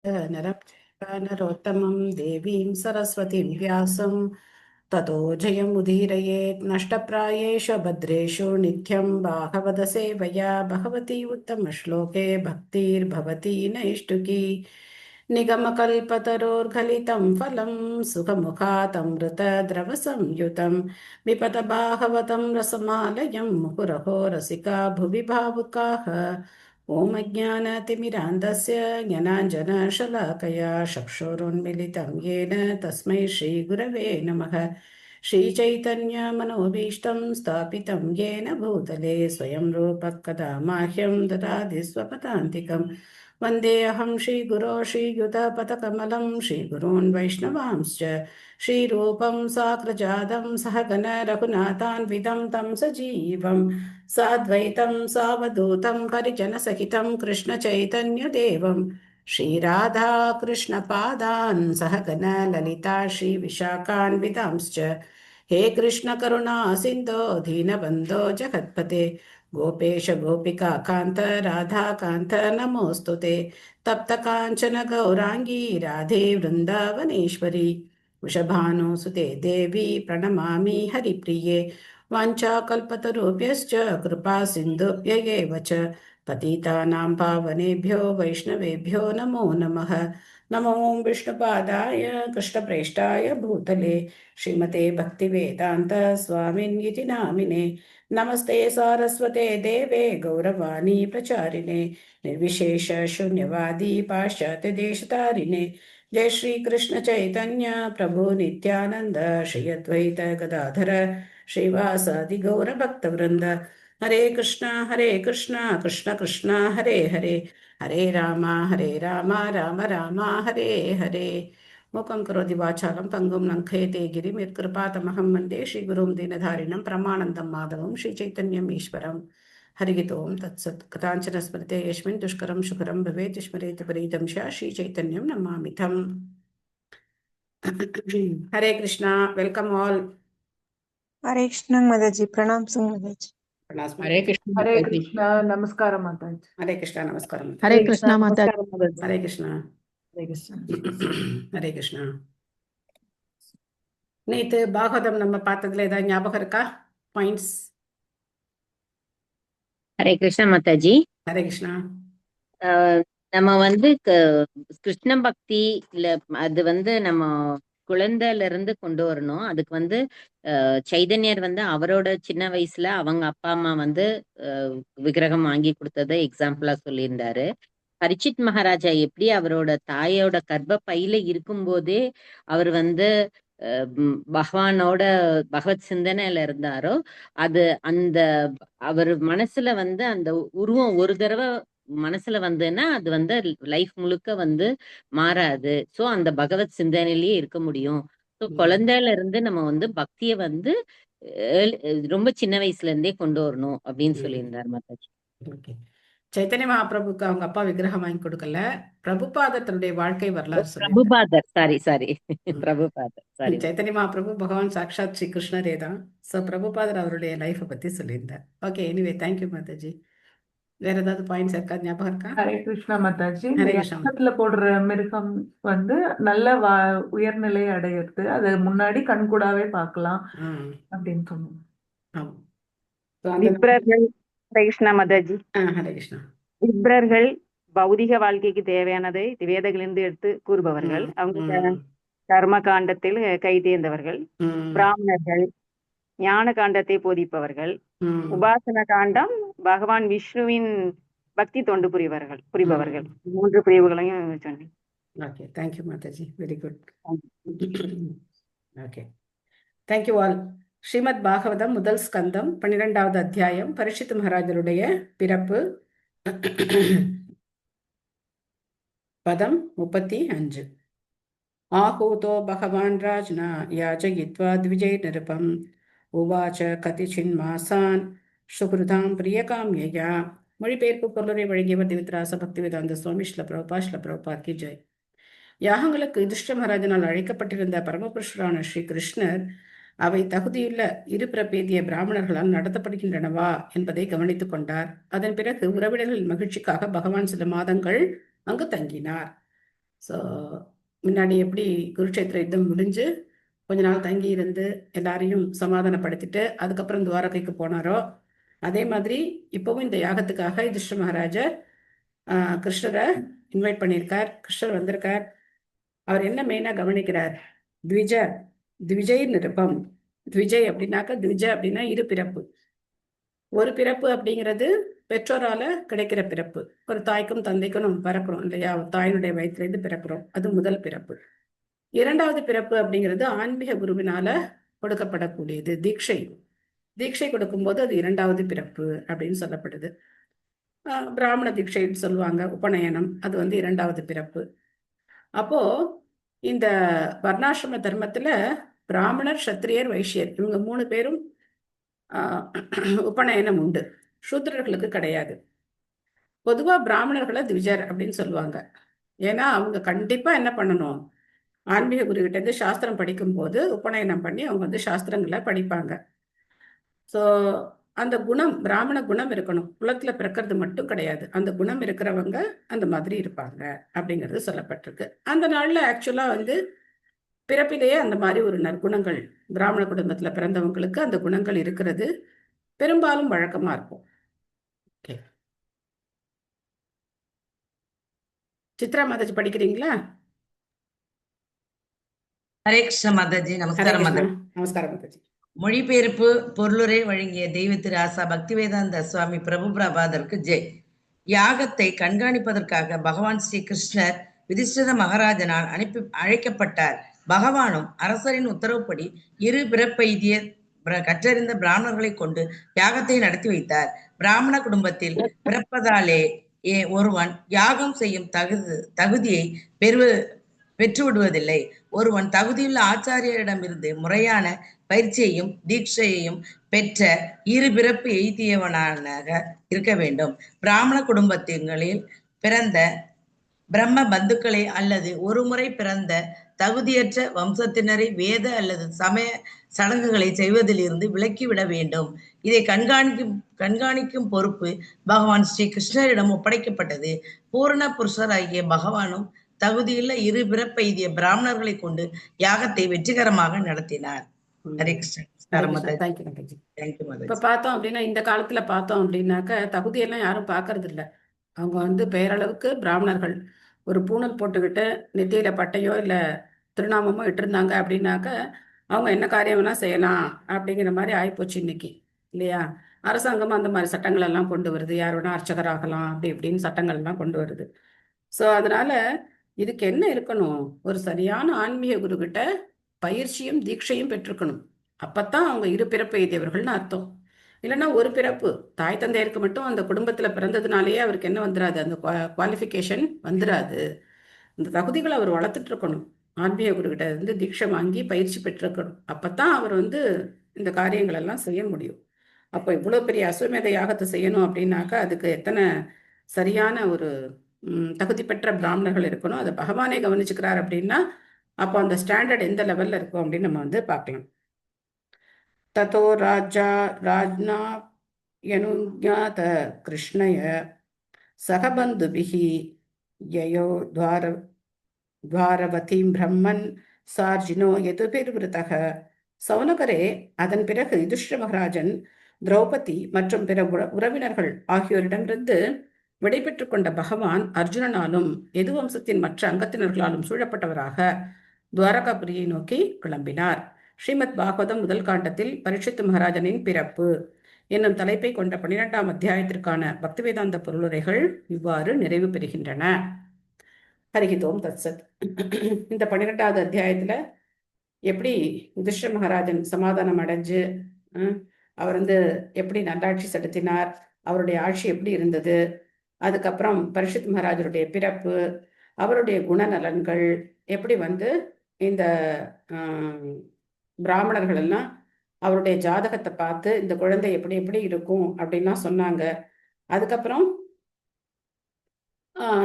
नरोत्तमं देवीं सरस्वतीं व्यासं ततो जयमुदीरयेत् नष्टप्रायेषु भद्रेषु नित्यं बाहवद सेवया भगवती उत्तमश्लोके भक्तिर्भवती नैष्टुकी निगमकल्पतरोर्गलितं फलं सुखमुखातमृतद्रवसंयुतं विपद बाहवतं रसमालयं मुहुरहो रसिका भुवि भावुकाः ॐ अज्ञानतिमिरान्धस्य ज्ञानाञ्जनशलाकया चक्षुरुन्मिलितं येन तस्मै श्रीगुरवे नमः श्रीचैतन्यमनोभीष्टं स्थापितं येन भूतले स्वयं रूपः कदा माह्यं ददाति स्वपदान्तिकं वन्देऽहं श्रीगुरो श्रीयुतपथकमलं श्रीगुरून् वैष्णवांश्च श्रीरूपं साग्रजातं सहगण रघुनाथान्वितं तं सजीवम् साद्वैतं सावधूतं परिजनसहितं कृष्णचैतन्यदेवं श्रीराधा कृष्णपादान् सहगण ललिता श्रीविशाखान्वितांश्च हे कृष्णकरुणा सिन्धो दीनबन्धो जगत्पते गोपेश गोपिका कान्त राधाकान्त नमोऽस्तु ते तप्तकाञ्चन गौराङ्गी राधे वृन्दावनेश्वरी वृषभानुसुते देवी प्रणमामि हरिप्रिये वाञ्छाकल्पतरुभ्यश्च कृपा सिन्धुभ्य एव च पतितानां पावनेभ्यो वैष्णवेभ्यो नमो नमः नमो विष्णुपादाय कृष्णप्रेष्ठाय भूतले श्रीमते भक्तिवेदान्त स्वामिन्यति नामिने नमस्ते सारस्वते देवे गौरवाणी प्रचारिणे निर्विशेष शून्यवादी पाश्चात्यदेशतारिणे जय श्री कृष्ण चैतन्य प्रभु नित्यानंद श्री अद्वैत गदाधर श्रीवासादि गौरभक्तवृंद हरे कृष्णा कृष्ण कृष्ण हरे हरे हरे राम राम राम हरे हरे मूकं करोति वाचालं पङ्गुं लङ्घयते गिरिं यत्कृपातमहं वन्दे श्रीगुरुं दीनधारिणं प्रमानन्दं माधवं श्रीचैतन्यम् ईश्वरम् हरिः ओं तत्सत् कथाञ्चन स्मृते यस्मिन् दुष्करं सुकरं भवेत् स्मरेत् परीतं श्रीचैतन्यं नमामितम् हरे कृष्णा वेलकम ऑल हरे कृष्ण माताजी, प्रणाम सिंह माताजी। हरे कृष्ण हरे माताजी। कृष्णा नमस्कार माताजी। हरे कृष्णा नमस्कार हरे कृष्णा माताजी। हरे कृष्णा हरे कृष्णा हरे कृष्णा நேத்து பாகவதம் நம்ம பார்த்ததுல ஏதாவது ஞாபகம் இருக்கா? பாயிண்ட்ஸ்? ஹரே கிருஷ்ணா மாதாஜி. ஹரே கிருஷ்ணா. நம்ம வந்து கிருஷ்ண பக்தி இல்ல அது வந்து நம்ம குழந்தையில இருந்து கொண்டு வரணும். அதுக்கு வந்து சைதன்யர் வந்து அவரோட சின்ன வயசுல அவங்க அப்பா அம்மா வந்து விக்கிரகம் வாங்கி கொடுத்ததை எக்ஸாம்பிளா சொல்லியிருந்தாரு. பரிச்சித் மகாராஜா எப்படி அவரோட தாயோட கர்ப்ப பையில இருக்கும்போதே அவர் வந்து பகவானோட பகவத் சிந்தனையில இருந்தாரோ அது அந்த அவர் மனசுல வந்து அந்த உருவம் ஒரு தடவை மனசுல வந்துன்னா அது வந்து லைஃப் முழுக்க வந்து மாறாது. சோ அந்த பகவத் சிந்தனையிலேயே இருக்க முடியும். ஸோ குழந்தையில இருந்து நம்ம வந்து பக்திய வந்து ரொம்ப சின்ன வயசுல இருந்தே கொண்டு வரணும் அப்படின்னு சொல்லியிருந்தார் மாதாஜி. சைத்தன்ய மகாபிரபுக்கு அவங்க அப்பா விக்கிரகம் வாங்கி கொடுக்கல, பிரபுபாதர் தன்னுடைய வாழ்க்கை வரலாறு பிரபுபாதர் சாரி பிரபுபாதர் சாரி. சைத்தன்ய மகாபிரபு பகவான் சாக்ஷாத் ஸ்ரீ கிருஷ்ணரே தான். சோ பிரபுபாதர் அவருடைய லைஃபை பத்தி சொல்லியிருந்தார். Okay, anyway thank you Mataji. வேற ஏதாவது பாயிண்ட்ஸ் இருக்கா? ஞாபகம் இருக்கா? ஹரே கிருஷ்ணா மாதாஜி. ஹரே கிருஷ்ணா. யக்ஞத்துல போடுற மிருகம் வந்து நல்ல உயர்நிலை அடையிறது, அது முன்னாடி கண்கூடாவே பார்க்கலாம் அப்படின்னு சொன்னோம். விப்ரர்கள் ஹரே கிருஷ்ணா மாதாஜி. ஹரே கிருஷ்ணா. விப்ரர்கள் பௌதிக வாழ்க்கைக்கு தேவையானதை வேதங்களிலிருந்து எடுத்து கூறுபவர்கள். அவங்க கர்ம காண்டத்தில் கை தேர்ந்தவர்கள். பிராமணர்கள் ஞான காண்டத்தை போதிப்பவர்கள். உபாசன காண்டம் பகவான் விஷ்ணுவின் பக்தி தொண்டு புரிபவர்கள். 3 பிரிவுகளையும் சொன்னேன். ஓகே, தேங்க்யூ மாதாஜி, very good. Okay, thank you all. Srimad Bhagavatam முதல் ஸ்கந்தம் 12வது அத்தியாயம் பரீட்சித் மகாராஜருடைய பிறப்பு. பதம் 35. ஆஹூதோ பகவான் ராஜ்னா யாஜயித்வா த்விஜை நிருபம் உவாச்ச கதிச்சின் மாசான் சுகிருதாம் பிரியகாமியா. மொழிபெயர்ப்பு பொருளை வழங்கியவர் திவித்ராச பக்திவேதாந்த சுவாமி ஸ்ரீல பிரபுபாத் கி ஜெய். யாகங்களுக்கு யுதிஷ்ட மகாராஜனால் அழைக்கப்பட்டிருந்த பரமபுருஷரான ஸ்ரீ கிருஷ்ணர் அவை தகுதியுள்ள இருபிறப்பேதிய பிராமணர்களால் நடத்தப்படுகின்றனவா என்பதை கவனித்துக் கொண்டார். அதன் பிறகு உறவினர்களின் மகிழ்ச்சிக்காக பகவான் சில மாதங்கள் அங்கு தங்கினார். ஸோ முன்னாடி எப்படி குருட்சேத்திர யுத்தம் முடிஞ்சு கொஞ்ச நாள் தங்கி இருந்து எல்லாரையும் சமாதானப்படுத்திட்டு அதுக்கப்புறம் துவாரகைக்கு போனாரோ, அதே மாதிரி இப்போவும் இந்த யாகத்துக்காக யுதிஷ்டிர மகாராஜர் கிருஷ்ணரை இன்வைட் பண்ணியிருக்கார். கிருஷ்ணர் வந்திருக்கார். அவர் என்ன மெயினாக கவனிக்கிறார்? த்விஜ த்விஜய் நிருபம். த்விஜய் அப்படின்னாக்கா, த்விஜ அப்படின்னா இரு பிறப்பு. ஒரு பிறப்பு அப்படிங்கிறது பெற்றோரால கிடைக்கிற பிறப்பு. ஒரு தாய்க்கும் தந்தைக்கும் நம்ம பிறக்கிறோம் இல்லையா? தாயினுடைய வயிற்றுலேருந்து பிறக்கிறோம், அது முதல் பிறப்பு. இரண்டாவது பிறப்பு அப்படிங்கிறது ஆன்மீக குருவினால கொடுக்கப்படக்கூடியது, தீட்சை. தீட்சை கொடுக்கும்போது அது இரண்டாவது பிறப்பு அப்படின்னு சொல்லப்படுது. பிராமண தீட்சைன்னு சொல்லுவாங்க, உபநயனம், அது வந்து இரண்டாவது பிறப்பு. அப்போ இந்த வர்ணாசிரம தர்மத்துல பிராமணர், சத்திரியர், வைஷ்யர் இவங்க 3 பேரும் உபநயனம் உண்டு. சூத்திரர்களுக்கு கிடையாது. பொதுவா பிராமணர்களை த்விஜர் அப்படின்னு சொல்லுவாங்க. ஏன்னா அவங்க கண்டிப்பா என்ன பண்ணணும்? ஆன்மீக குருகிட்ட இருந்து சாஸ்திரம் படிக்கும்போது உபநயனம் பண்ணி அவங்க வந்து சாஸ்திரங்களை படிப்பாங்க. ஸோ அந்த குணம், பிராமண குணம் இருக்கணும். குலத்துல பிறக்கிறது மட்டும் கிடையாது, அந்த குணம் இருக்கிறவங்க அந்த மாதிரி இருப்பாங்க அப்படிங்கிறது சொல்லப்பட்டிருக்கு. அந்த நாள்ல ஆக்சுவலா வந்து பிறப்பிலேயே அந்த மாதிரி ஒரு நற்குணங்கள் பிராமண குடும்பத்துல பிறந்தவங்களுக்கு அந்த குணங்கள் இருக்கிறது பெரும்பாலும் வழக்கமா இருக்கும். ஓகே, சித்ரா மாதாஜி படிக்கிறீங்களா? ஹரே கிருஷ்ண மாதாஜி. ஹரே நமஸ்காரம் கிருஷ்ணா. மாதாஜி. நமஸ்காரம் மாதாஜி. மொழிபெயர்ப்பு பொருளுரை வழங்கிய தெய்வ திரு ஆசா பக்திவேதாந்த சுவாமி பிரபு பிரபாதருக்கு ஜெய். யாகத்தை கண்காணிப்பதற்காக பகவான் ஸ்ரீ கிருஷ்ணர் யுதிஷ்டிர மகாராஜனால் அழைக்கப்பட்டார். பகவானும் அரசரின் உத்தரவுப்படி இரு பிறப்பெய்திய கற்றறிந்த பிராமணர்களை கொண்டு யாகத்தை நடத்தி வைத்தார். பிராமண குடும்பத்தில் பிறப்பதாலே ஒருவன் யாகம் செய்யும் தகுதியை பெற்று விடுவதில்லை. ஒருவன் தகுதியுள்ள ஆச்சாரியரிடமிருந்து முறையான பயிற்சியையும் தீட்சையையும் பெற்ற இரு பிறப்பு எய்தியவனாக இருக்க வேண்டும். பிராமண குடும்பங்களில் பிறந்த பிரம்ம பந்துக்களை அல்லது ஒருமுறை பிறந்த தகுதியற்ற வம்சத்தினரை வேத அல்லது சமய சடங்குகளை செய்வதிலிருந்து விலக்கிவிட வேண்டும். இதை கண்காணிக்கும் பொறுப்பு பகவான் ஸ்ரீ கிருஷ்ணரிடம் ஒப்படைக்கப்பட்டது. பூரண புருஷராகிய பகவானும் தகுதியுள்ள இரு பிறப்பெய்திய பிராமணர்களை கொண்டு யாகத்தை வெற்றிகரமாக நடத்தினார். ஹரே கிருஷ்ணன். இப்ப பார்த்தோம் அப்படின்னா, இந்த காலத்துல பார்த்தோம் அப்படின்னாக்க தகுதியெல்லாம் யாரும் பார்க்கறது இல்லை. அவங்க வந்து பெயரளவுக்கு பிராமணர்கள் ஒரு பூணல் போட்டுக்கிட்டு நெத்தியில பட்டையோ இல்லை திருநாமமோ இட்டிருந்தாங்க அப்படின்னாக்க அவங்க என்ன காரியம் வேணா செய்யலாம் அப்படிங்கிற மாதிரி ஆயிப்போச்சு இன்னைக்கு, இல்லையா? அரசாங்கமும் அந்த மாதிரி சட்டங்கள் எல்லாம் கொண்டு வருது. யார் வேணா அர்ச்சகர் ஆகலாம் அப்படி இப்படின்னு சட்டங்கள் எல்லாம் கொண்டு வருது. ஸோ அதனால இதுக்கு என்ன இருக்கணும்? ஒரு சரியான ஆன்மீக குரு கிட்ட பயிற்சியும் தீட்சையும் பெற்றிருக்கணும். அப்பத்தான் அவங்க இரு பிறப்பு எய்தியவர்கள்னு அர்த்தம். இல்லைன்னா ஒரு பிறப்பு, தாய் தந்தையருக்கு மட்டும் அந்த குடும்பத்துல பிறந்ததுனாலேயே அவருக்கு என்ன வந்துடாது, அந்த குவாலிஃபிகேஷன் வந்துடாது. அந்த தகுதிகளை அவர் வளர்த்துட்டு இருக்கணும். ஆன்மீக குருகிட்ட இருந்து தீட்சை வாங்கி பயிற்சி பெற்றிருக்கணும். அப்பத்தான் அவர் வந்து இந்த காரியங்கள் எல்லாம் செய்ய முடியும். அப்போ இவ்வளோ பெரிய அஸ்வமேத யாகத்தை செய்யணும் அப்படின்னாக்கா அதுக்கு எத்தனை சரியான ஒரு தகுதி பெற்ற பிராமணர்கள் இருக்கணும். அதை பகவானே கவனிச்சுக்கிறார் அப்படின்னா அப்போ அந்த ஸ்டாண்டர்ட் எந்த லெவல்ல இருக்கும் அப்படின்னு நம்ம வந்து பார்க்கலாம். ததோ ராஜா ராஜ்னா யனுஞாத கிருஷ்ணய சகபந்துபிஹி யயோ துவாரவதீம் பிரம்மன் சார்ஜினோ யதுபிர்விருதக. சௌனகரே, அதன் பிறகு யுதிஷ்டிர மகாராஜன் திரௌபதி மற்றும் பிற உறவினர்கள் ஆகியோரிடமிருந்து விடைபெற்று கொண்ட பகவான் அர்ஜுனனாலும் எது வம்சத்தின் மற்ற அங்கத்தினர்களாலும் சூழப்பட்டவராக துவாரகாபுரியை நோக்கி கிளம்பினார். ஸ்ரீமத் பாகவதம் முதல் காண்டத்தில் பரீட்சித் மகாராஜனின் பிறப்பு என்னும் தலைப்பை கொண்ட 12ஆம் அத்தியாயத்திற்கான பக்திவேதாந்த பொருளுரைகள் இவ்வாறு நிறைவு பெறுகின்றன. ஹரிஹிதோம் தத்சத். இந்த 12ஆவது அத்தியாயத்துல எப்படி யுதிஷ்டிர மகாராஜன் சமாதானம் அடைஞ்சு அவர் வந்து எப்படி நல்லாட்சி செலுத்தினார், அவருடைய ஆட்சி எப்படி இருந்தது, அதுக்கப்புறம் பரீட்சித் மகாராஜருடைய பிறப்பு, அவருடைய குணநலன்கள், எப்படி வந்து இந்த பிராமணர்கள் எல்லாம் அவருடைய ஜாதகத்தை பார்த்து இந்த குழந்தை எப்படி எப்படி இருக்கும் அப்படின்லாம் சொன்னாங்க. அதுக்கப்புறம்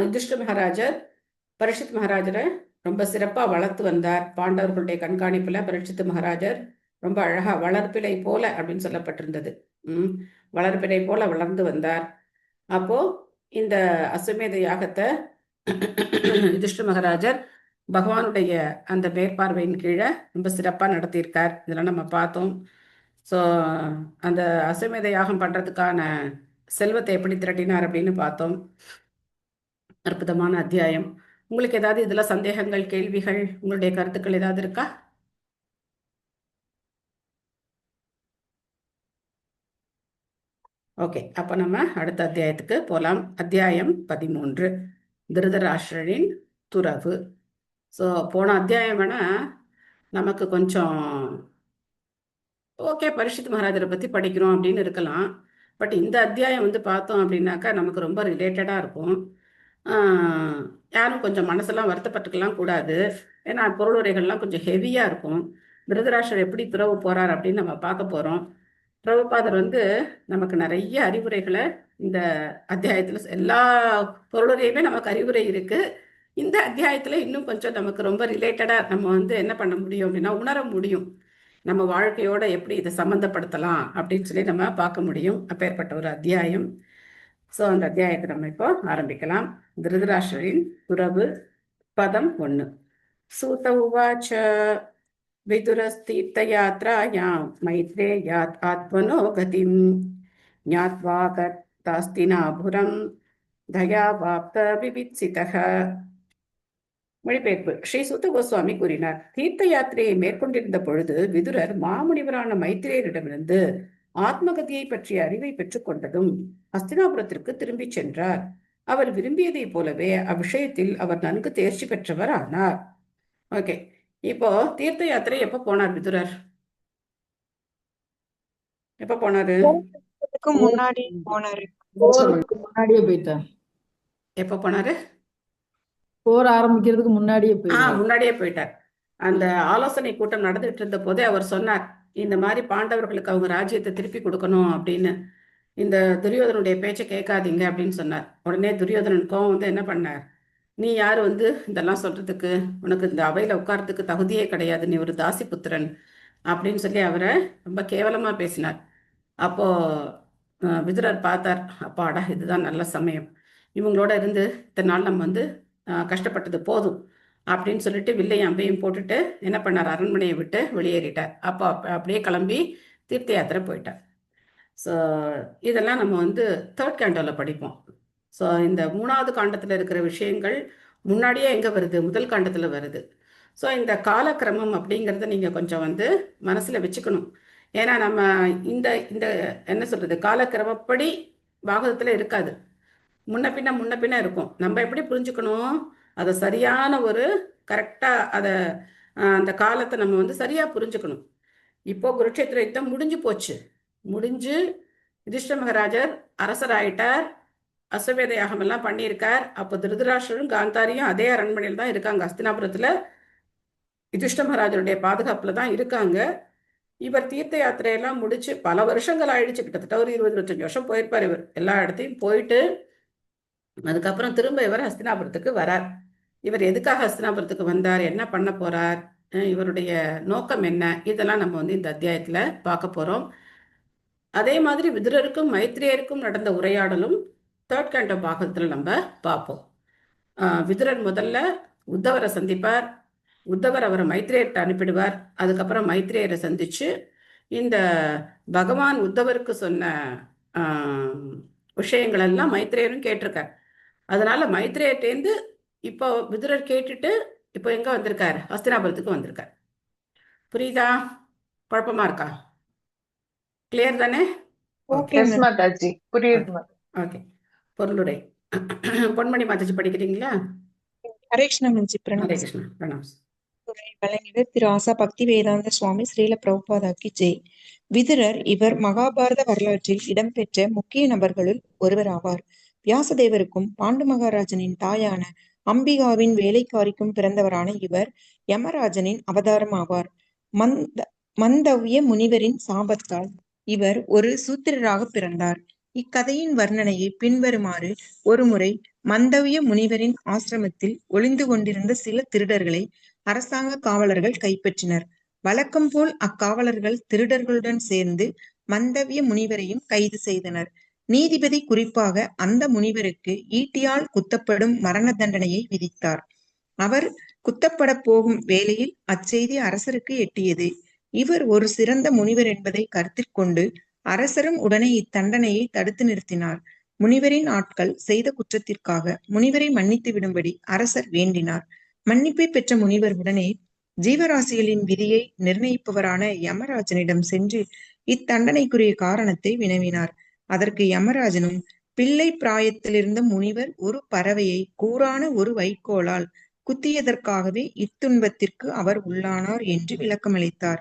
யுதிஷ்டிர மகாராஜர் பரீட்சித் மகாராஜரை ரொம்ப சிறப்பாக வளர்த்து வந்தார். பாண்டவர்களுடைய கண்காணிப்புல பரீட்சித் மகாராஜர் ரொம்ப அழகா வளர்ப்பிலை போல அப்படின்னு சொல்லப்பட்டிருந்தது. வளர்ப்பிலை போல வளர்ந்து வந்தார். அப்போ இந்த அஸ்வமேத யாகத்தை யுதிஷ்டிர மகாராஜர் பகவானுடைய அந்த மேற்பார்வையின் கீழே ரொம்ப சிறப்பாக நடத்தியிருக்கார். இதெல்லாம் நம்ம பார்த்தோம். ஸோ அந்த அஸ்வமேத யாகம் பண்ணுறதுக்கான செல்வத்தை எப்படி திரட்டினார் அப்படின்னு பார்த்தோம். அற்புதமான அத்தியாயம். உங்களுக்கு ஏதாவது இதில் சந்தேகங்கள், கேள்விகள், உங்களுடைய கருத்துக்கள் ஏதாவது இருக்கா? ஓகே, அப்போ நம்ம அடுத்த அத்தியாயத்துக்கு போகலாம். அத்தியாயம் 13, திருதராஷ்டிரரின் துறவு. ஸோ போன அத்தியாயம் வேணா நமக்கு கொஞ்சம் ஓகே, பரீட்சித் மகாராஜரை பற்றி படிக்கிறோம் அப்படின்னு இருக்கலாம். பட் இந்த அத்தியாயம் வந்து பார்த்தோம் அப்படின்னாக்கா நமக்கு ரொம்ப ரிலேட்டடாக இருக்கும். யாரும் கொஞ்சம் மனசெல்லாம் வருத்தப்பட்டுக்கலாம் கூடாது. ஏன்னா பொருளுரைகள்லாம் கொஞ்சம் ஹெவியாக இருக்கும். திருதராஷ்டிரர் எப்படி துறவு போகிறார் அப்படின்னு நம்ம பார்க்க போகிறோம். பிரபுபாதர் வந்து நமக்கு நிறைய அறிவுரைகளை இந்த அத்தியாயத்தில், எல்லா பொருளுரையுமே நமக்கு அறிவுரை இருக்குது. இந்த அத்தியாயத்தில் இன்னும் கொஞ்சம் நமக்கு ரொம்ப ரிலேட்டடாக நம்ம வந்து என்ன பண்ண முடியும் அப்படின்னா உணர முடியும். நம்ம வாழ்க்கையோட எப்படி இதை சம்மந்தப்படுத்தலாம் அப்படின்னு சொல்லி நம்ம பார்க்க முடியும். அப்பேற்பட்ட ஒரு அத்தியாயம். ஸோ அந்த அத்தியாயத்தை நம்ம இப்போ ஆரம்பிக்கலாம். திருதராஷ்டிரரின் துறவு, பதம் 1. சூத உவாச்ச விதுரஸ்தீர்த்தயாத்ராயாம் மைத்ரேயாத் ஆத்மனோ கதிம் ஞாத்வா கர்த்தாஸ்தினாபுரம் தயாவாப்த விவித்சிதः. மொழிபெயர்ப்பு. ஸ்ரீ சுத்த கோஸ்வாமி கூறினார், தீர்த்த யாத்திரையை மேற்கொண்டிருந்த பொழுது விதுரர் மாமுனிவரான மைத்திரேயரிடமிருந்து ஆத்மகதியை பற்றிய அறிவை பெற்றுக்கொண்டதும் ஹஸ்தினாபுரத்திற்கு திரும்பிச் சென்றார். அவர் விரும்பியதைப் போலவே அவ்விஷயத்தில் அவர் நன்கு தேர்ச்சி பெற்றவர் ஆனார். ஓகே, இப்போ தீர்த்த யாத்திரை எப்ப போனார் விதுரர்? எப்ப போனாரு? முன்னாடி போனாரு. போருக்கு முன்னாடியே போயிட்டார். எப்ப போனாரு? போர் ஆரம்பிக்கிறதுக்கு முன்னாடியே போயிட்டார். முன்னாடியே போயிட்டார். அந்த ஆலோசனை கூட்டம் நடந்துட்டு இருந்த போதே அவர் சொன்னார், இந்த மாதிரி பாண்டவர்களுக்கு அவங்க ராஜ்யத்தை திருப்பி கொடுக்கணும் அப்படின்னு. இந்த துரியோதனுடைய பேச்சை கேட்காதீங்க அப்படின்னு சொன்னார். உடனே துரியோதனன் கோவம் வந்து என்ன பண்ணார், நீ யார் வந்து இதெல்லாம் சொல்றதுக்கு, உனக்கு இந்த அவையில உட்கார்றதுக்கு தகுதியே கிடையாது, நீ ஒரு தாசி புத்திரன் அப்படின்னு சொல்லி அவரை ரொம்ப கேவலமா பேசினார். அப்போ விதுரர் பார்த்தார், அப்பாடா இதுதான் நல்ல சமயம், இவங்களோட இருந்து இத்தனை நாள் நம்ம வந்து கஷ்டப்பட்டது போதும் அப்படின்னு சொல்லிட்டு வில்லையும் அம்பையும் போட்டுட்டு என்ன பண்ணார், அரண்மனையை விட்டு வெளியேறிட்டார். அப்போ அப்படியே கிளம்பி தீர்த்த யாத்திரை போயிட்டார். ஸோ இதெல்லாம் நம்ம வந்து 3rd கேண்டோவில் படிப்போம். ஸோ இந்த 3வது காண்டத்தில் இருக்கிற விஷயங்கள் முன்னாடியே எங்கே வருது, முதல் காண்டத்தில் வருது. ஸோ இந்த காலக்கிரமம் அப்படிங்கிறத நீங்கள் கொஞ்சம் வந்து மனசில் வச்சுக்கணும். ஏன்னா நம்ம இந்த இந்த என்ன சொல்கிறது, காலக்கிரமப்படி பாகவதத்தில் இருக்காது, முன்ன பின்ன இருக்கும். நம்ம எப்படி புரிஞ்சுக்கணும், அதை சரியான ஒரு கரெக்டாக அதை அந்த காலத்தை நம்ம வந்து சரியாக புரிஞ்சுக்கணும். இப்போ குருட்சேத்திர யுத்தம் முடிஞ்சு போச்சு. முடிஞ்சு யுதிஷ்டிர மகாராஜர் அரசராயிட்டார், அஸ்வமேத யாகம் எல்லாம் பண்ணியிருக்கார். அப்போ திருதராஷ்டிரரும் காந்தாரியும் அதே அரண்மனையில் தான் இருக்காங்க, ஹஸ்தினாபுரத்தில் யுதிஷ்டிர மகாராஜருடைய பாதுகாப்பில் தான் இருக்காங்க. இவர் தீர்த்த யாத்திரையெல்லாம் முடிச்சு பல வருஷங்கள் ஆயிடுச்சு, கிட்டத்தட்ட ஒரு 20-25 வருஷம் போயிருப்பார் இவர். எல்லா இடத்தையும் போயிட்டு அதுக்கப்புறம் திரும்ப இவர் ஹஸ்தினாபுரத்துக்கு வரார். இவர் எதுக்காக ஹஸ்தினாபுரத்துக்கு வந்தார், என்ன பண்ண போறார், இவருடைய நோக்கம் என்ன, இதெல்லாம் நம்ம வந்து இந்த அத்தியாயத்துல பார்க்க போறோம். அதே மாதிரி விதுரருக்கும் மைத்ரேயருக்கும் நடந்த உரையாடலும் 3rd கேண்டோ பாகத்துல நம்ம பார்ப்போம். விதுரர் முதல்ல உத்தவரை சந்திப்பார், உத்தவர் அவரை மைத்ரேயர்கிட்ட அனுப்பிடுவார். அதுக்கப்புறம் மைத்ரேயரை சந்திச்சு இந்த பகவான் உத்தவருக்கு சொன்ன விஷயங்கள் எல்லாம் மைத்ரேயரும் கேட்டிருக்கார். அதனால மைத்ரேயர்டேந்து இப்போ விதுரர் கேட்டுட்டு இப்போ எங்க வந்திருக்கார், ஹஸ்தினாபுரத்துக்கு வந்திருக்கார். புரியுதா, குழப்பமா இருக்கா, கிளியர் தானே? ஓகே, பொருளுரை. பொன்மணி மாதாஜி படிக்கிறீங்களா? ஹரே கிருஷ்ணா. ஹரே கிருஷ்ணா, பிரணாம். வழங்கினர் திரு ஆசா பக்தி வேதாந்த சுவாமி ஸ்ரீல பிரபுபாதாக்கு ஜெய். விதுரர் இவர் மகாபாரத வரலாற்றில் இடம்பெற்ற முக்கிய நபர்களுள் ஒருவர் ஆவார். வியாசதேவருக்கும் பாண்டு மகாராஜனின் தாயான அம்பிகாவின் வேலைக்காரிக்கும் பிறந்தவரான இவர் யமராஜனின் அவதாரம் ஆவார். மந்தவ்ய முனிவரின் சாபத்தால் இவர் ஒரு சூத்திரராக பிறந்தார். இக்கதையின் வர்ணனையை பின்வருமாறு: ஒருமுறை மந்தவ்ய முனிவரின் ஆசிரமத்தில் ஒளிந்து கொண்டிருந்த சில திருடர்களை அரசாங்க காவலர்கள் கைப்பற்றினர். வழக்கம் போல் அக்காவலர்கள் திருடர்களுடன் சேர்ந்து மந்தவ்ய முனிவரையும் கைது செய்தனர். நீதிபதி குறிப்பாக அந்த முனிவருக்கு ஈட்டியால் குத்தப்படும் மரண தண்டனையை விதித்தார். அவர் குத்தப்பட போகும் வேளையில் அச்செய்தி அரசருக்கு எட்டியது. இவர் ஒரு சிறந்த முனிவர் என்பதை கருத்தில் கொண்டு அரசரும் உடனே இத்தண்டனையை தடுத்து நிறுத்தினார். முனிவரின் ஆட்கள் செய்த குற்றத்திற்காக முனிவரை மன்னித்து விடும்படி அரசர் வேண்டினார். மன்னிப்பை பெற்ற முனிவர் உடனே ஜீவராசிகளின் விதியை நிர்ணயிப்பவரான யமராஜனிடம் சென்று இத்தண்டனைக்குரிய காரணத்தை வினவினார். அதற்கு யமராஜனும், பிள்ளை பிராயத்திலிருந்த முனிவர் ஒரு பறவையை கூரான ஒரு வைக்கோலால் குத்தியதற்காகவே இத்துன்பத்திற்கு அவர் உள்ளானார் என்று விளக்கமளித்தார்.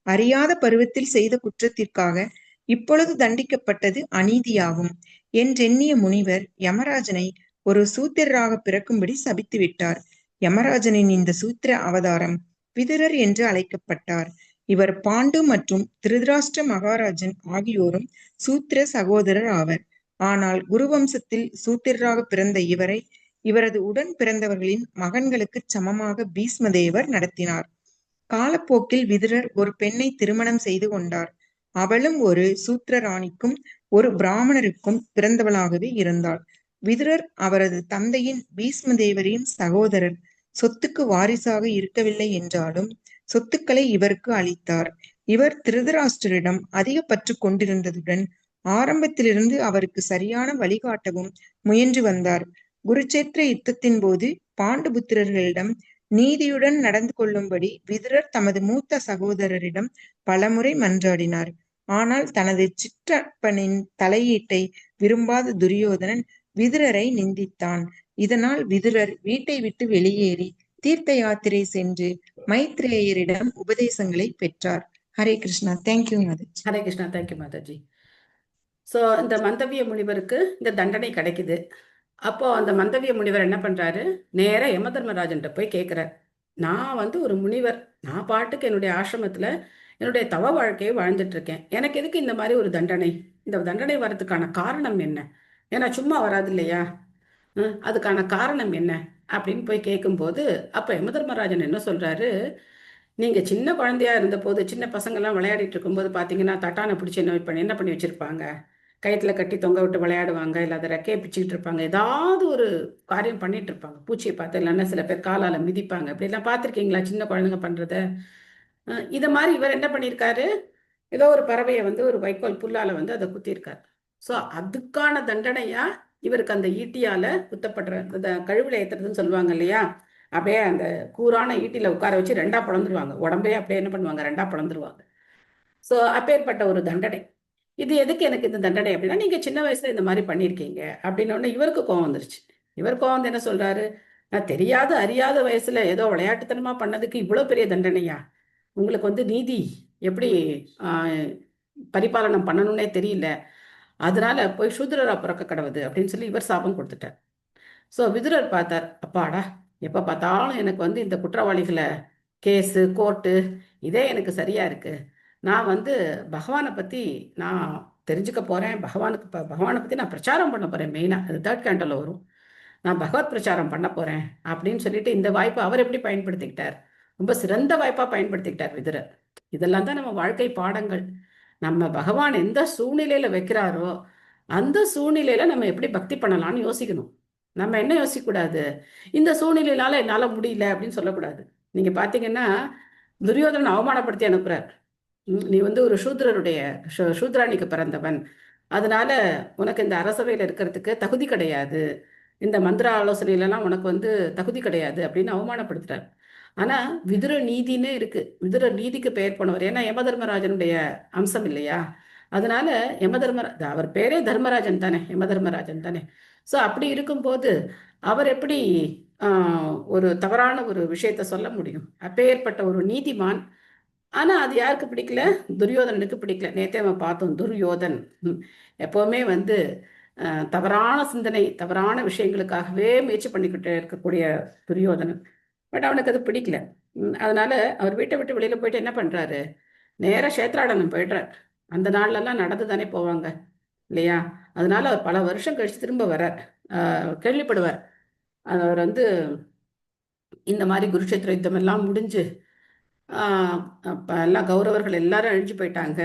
அறியாத பருவத்தில் செய்த குற்றத்திற்காக இப்பொழுது தண்டிக்கப்பட்டது அநீதியாகும் என்றெண்ணிய முனிவர் யமராஜனை ஒரு சூத்திரராக பிறக்கும்படி சபித்து விட்டார். யமராஜனின் இந்த சூத்திர அவதாரம் விதுரர் என்று அழைக்கப்பட்டார். இவர் பாண்டு மற்றும் திருதராஷ்டிர மகாராஜன் ஆகியோரும் சூத்திர சகோதரர் ஆவர். ஆனால் குருவம்சத்தில் சூத்திரராக பிறந்த இவரை இவரது உடன் பிறந்தவர்களின் மகன்களுக்கு சமமாக பீஷ்மதேவர் நடத்தினார். காலப்போக்கில் விதுரர் ஒரு பெண்ணை திருமணம் செய்து கொண்டார். அவளும் ஒரு சூத்திரராணிக்கும் ஒரு பிராமணருக்கும் பிறந்தவளாகவே இருந்தாள். விதுரர் அவரது தந்தையின் பீஷ்மதேவரின் சகோதரர். சொத்துக்கு வாரிசாக இருக்கவில்லை என்றாலும் சொத்துக்களை இவருக்கு அளித்தார். இவர் திருதராஷ்டிரரிடம் அதிக பற்று கொண்டிருந்ததுடன் ஆரம்பத்திலிருந்து அவருக்கு சரியான வழிகாட்டவும் முயன்று வந்தார். குருச்சேத்திர யுத்தத்தின் போது பாண்டுபுத்திரர்களிடம் நீதியுடன் நடந்து கொள்ளும்படி விதுரர் தமது மூத்த சகோதரரிடம் பலமுறை மன்றாடினார். ஆனால் தனது சிற்றப்பனின் தலையீட்டை விரும்பாத துரியோதனன் விதுரரை நிந்தித்தான். இதனால் விதுரர் வீட்டை விட்டு வெளியேறி தீர்த்த யாத்திரை சென்று மைத்ரேயரிடம் உபதேசங்களை பெற்றார். Hare Krishna. Thank you Mataji. Hare Krishna. Thank you Mataji. So இந்த மந்தவிய முனிவருக்கு இந்த தண்டனை கிடைக்குது. அப்போ அந்த மந்தவிய முனிவர் என்ன பண்றாரு, நேரா யமதர்மராஜன்ட்ட போய் கேட்கிறார். நான் ஒரு முனிவர், நான் பாட்டுக்கு என்னுடைய ஆசிரமத்துல என்னுடைய தவ வாழ்க்கையை வாழ்ந்துட்டு இருக்கேன். எனக்கு எதுக்கு இந்த மாதிரி ஒரு தண்டனை? இந்த தண்டனை வர்றதுக்கான காரணம் என்ன? ஏன்னா சும்மா வராது இல்லையா? அதுக்கான காரணம் என்ன அப்படின்னு போய் கேட்கும்போது அப்ப யமதர்மராஜன் என்ன சொல்றாரு, நீங்க சின்ன குழந்தையா இருந்த போது, சின்ன பசங்கள்லாம் விளையாடிட்டு இருக்கும்போது பாத்தீங்கன்னா தட்டானை பிடிச்சி என்ன பண்ணி வச்சிருப்பாங்க, கயிற்றுல கட்டி தொங்க விட்டு விளையாடுவாங்க, இல்லை அதை ரெக்கையை பிச்சுக்கிட்டு இருப்பாங்க, ஏதாவது ஒரு காரியம் பண்ணிட்டு இருப்பாங்க. பூச்சியை பார்த்து இல்லைன்னா சில பேர் காலால மிதிப்பாங்க. அப்படிலாம் பார்த்துருக்கீங்களா சின்ன குழந்தைங்க பண்றத? இதை மாதிரி இவர் என்ன பண்ணியிருக்காரு, ஏதோ ஒரு பறவையை ஒரு வைக்கோல் புல்லால அதை குத்திருக்காரு. ஸோ அதுக்கான தண்டனையா இவருக்கு அந்த ஈட்டியால குத்தப்படுற அந்த கழுவுல ஏத்துறதுன்னு சொல்லுவாங்க இல்லையா, அப்படியே அந்த கூரான ஈட்டில உட்கார வச்சு ரெண்டா பிளந்துருவாங்க. உடம்பே அப்படியே என்ன பண்ணுவாங்க, ரெண்டா பிளந்துருவாங்க. ஸோ அப்பேற்பட்ட ஒரு தண்டனை. இது எதுக்கு எனக்கு இந்த தண்டனை அப்படின்னா, நீங்க சின்ன வயசுல இந்த மாதிரி பண்ணியிருக்கீங்க அப்படின்னு இவருக்கு கோவம் வந்துருச்சு. இவர் கோவம் வந்து என்ன சொல்றாரு, நான் தெரியாத அறியாத வயசுல ஏதோ விளையாட்டுத்தனமா பண்ணதுக்கு இவ்வளவு பெரிய தண்டனையா? உங்களுக்கு நீதி எப்படி பரிபாலனம் பண்ணணும்னே தெரியல, அதனால போய் சூத்திரரா பிறக்க கடவுது அப்படின்னு சொல்லி இவர் சாபம் கொடுத்துட்டார். ஸோ விதுரர் பார்த்தார், அப்பாடா எப்போ பார்த்தாலும் எனக்கு இந்த குற்றவாளிகளை கேஸு கோர்ட்டு இதே எனக்கு சரியா இருக்கு. நான் பகவானை பற்றி நான் தெரிஞ்சுக்க போகிறேன், பகவானை பற்றி நான் பிரச்சாரம் பண்ண போகிறேன். மெயினாக அது 3rd கேண்டோவில் வரும். நான் பகவத் பிரச்சாரம் பண்ண போகிறேன் அப்படின்னு சொல்லிட்டு இந்த வாய்ப்பை அவர் எப்படி பயன்படுத்திக்கிட்டார், ரொம்ப சிறந்த வாய்ப்பாக பயன்படுத்திக்கிட்டார் விதுரர். இதெல்லாம் தான் நம்ம வாழ்க்கை பாடங்கள். நம்ம பகவான் எந்த சூழ்நிலையில் வைக்கிறாரோ அந்த சூழ்நிலையில் நம்ம எப்படி பக்தி பண்ணலாம்னு யோசிக்கணும். நம்ம என்ன யோசிக்கக்கூடாது, இந்த சூழ்நிலையினால என்னால் முடியல அப்படின்னு சொல்லக்கூடாது. நீங்கள் பார்த்தீங்கன்னா துரியோதனன் அவமானப்படுத்தி அனுப்புகிறார். நீ ஒரு சூத்ரருடைய சூத்ராணிக்கு பிறந்தவன், அதனால உனக்கு இந்த அரசவையில் இருக்கிறதுக்கு தகுதி கிடையாது, இந்த மந்திர ஆலோசனையிலலாம் உனக்கு தகுதி கிடையாது அப்படின்னு அவமானப்படுத்துறார். ஆனால் விதுர நீதினே இருக்கு. விதுர நீதிக்கு பெயர் போனவர். ஏன்னா யமதர்மராஜனுடைய அம்சம் இல்லையா, அதனால அவர் பேரே தர்மராஜன் தானே, யமதர்மராஜன் தானே. ஸோ அப்படி இருக்கும்போது அவர் எப்படி ஒரு தவறான ஒரு விஷயத்த சொல்ல முடியும்? அப்பேற்பட்ட ஒரு நீதிமான். ஆனா அது யாருக்கு பிடிக்கல, துரியோதனனுக்கு பிடிக்கல. நேத்தே நம்ம பார்த்தோம், துரியோதன் எப்பவுமே தவறான சிந்தனை தவறான விஷயங்களுக்காகவே முயற்சி பண்ணிக்கிட்டு இருக்கக்கூடிய துரியோதனன். பட் அவனுக்கு அது பிடிக்கல. அதனால அவர் வீட்டை விட்டு வெளியில போயிட்டு என்ன பண்றாரு, நேராக சேத்ராடனம் போயிடுறார். அந்த நாள்லாம் நடந்து தானே போவாங்க இல்லையா, அதனால அவர் பல வருஷம் கழிச்சு திரும்ப வர்றார். கேள்விப்படுவார், அவர் இந்த மாதிரி குருஷேத்திர யுத்தம் எல்லாம் முடிஞ்சு எல்லாம் கௌரவர்கள் எல்லாரும் அழிஞ்சு போயிட்டாங்க,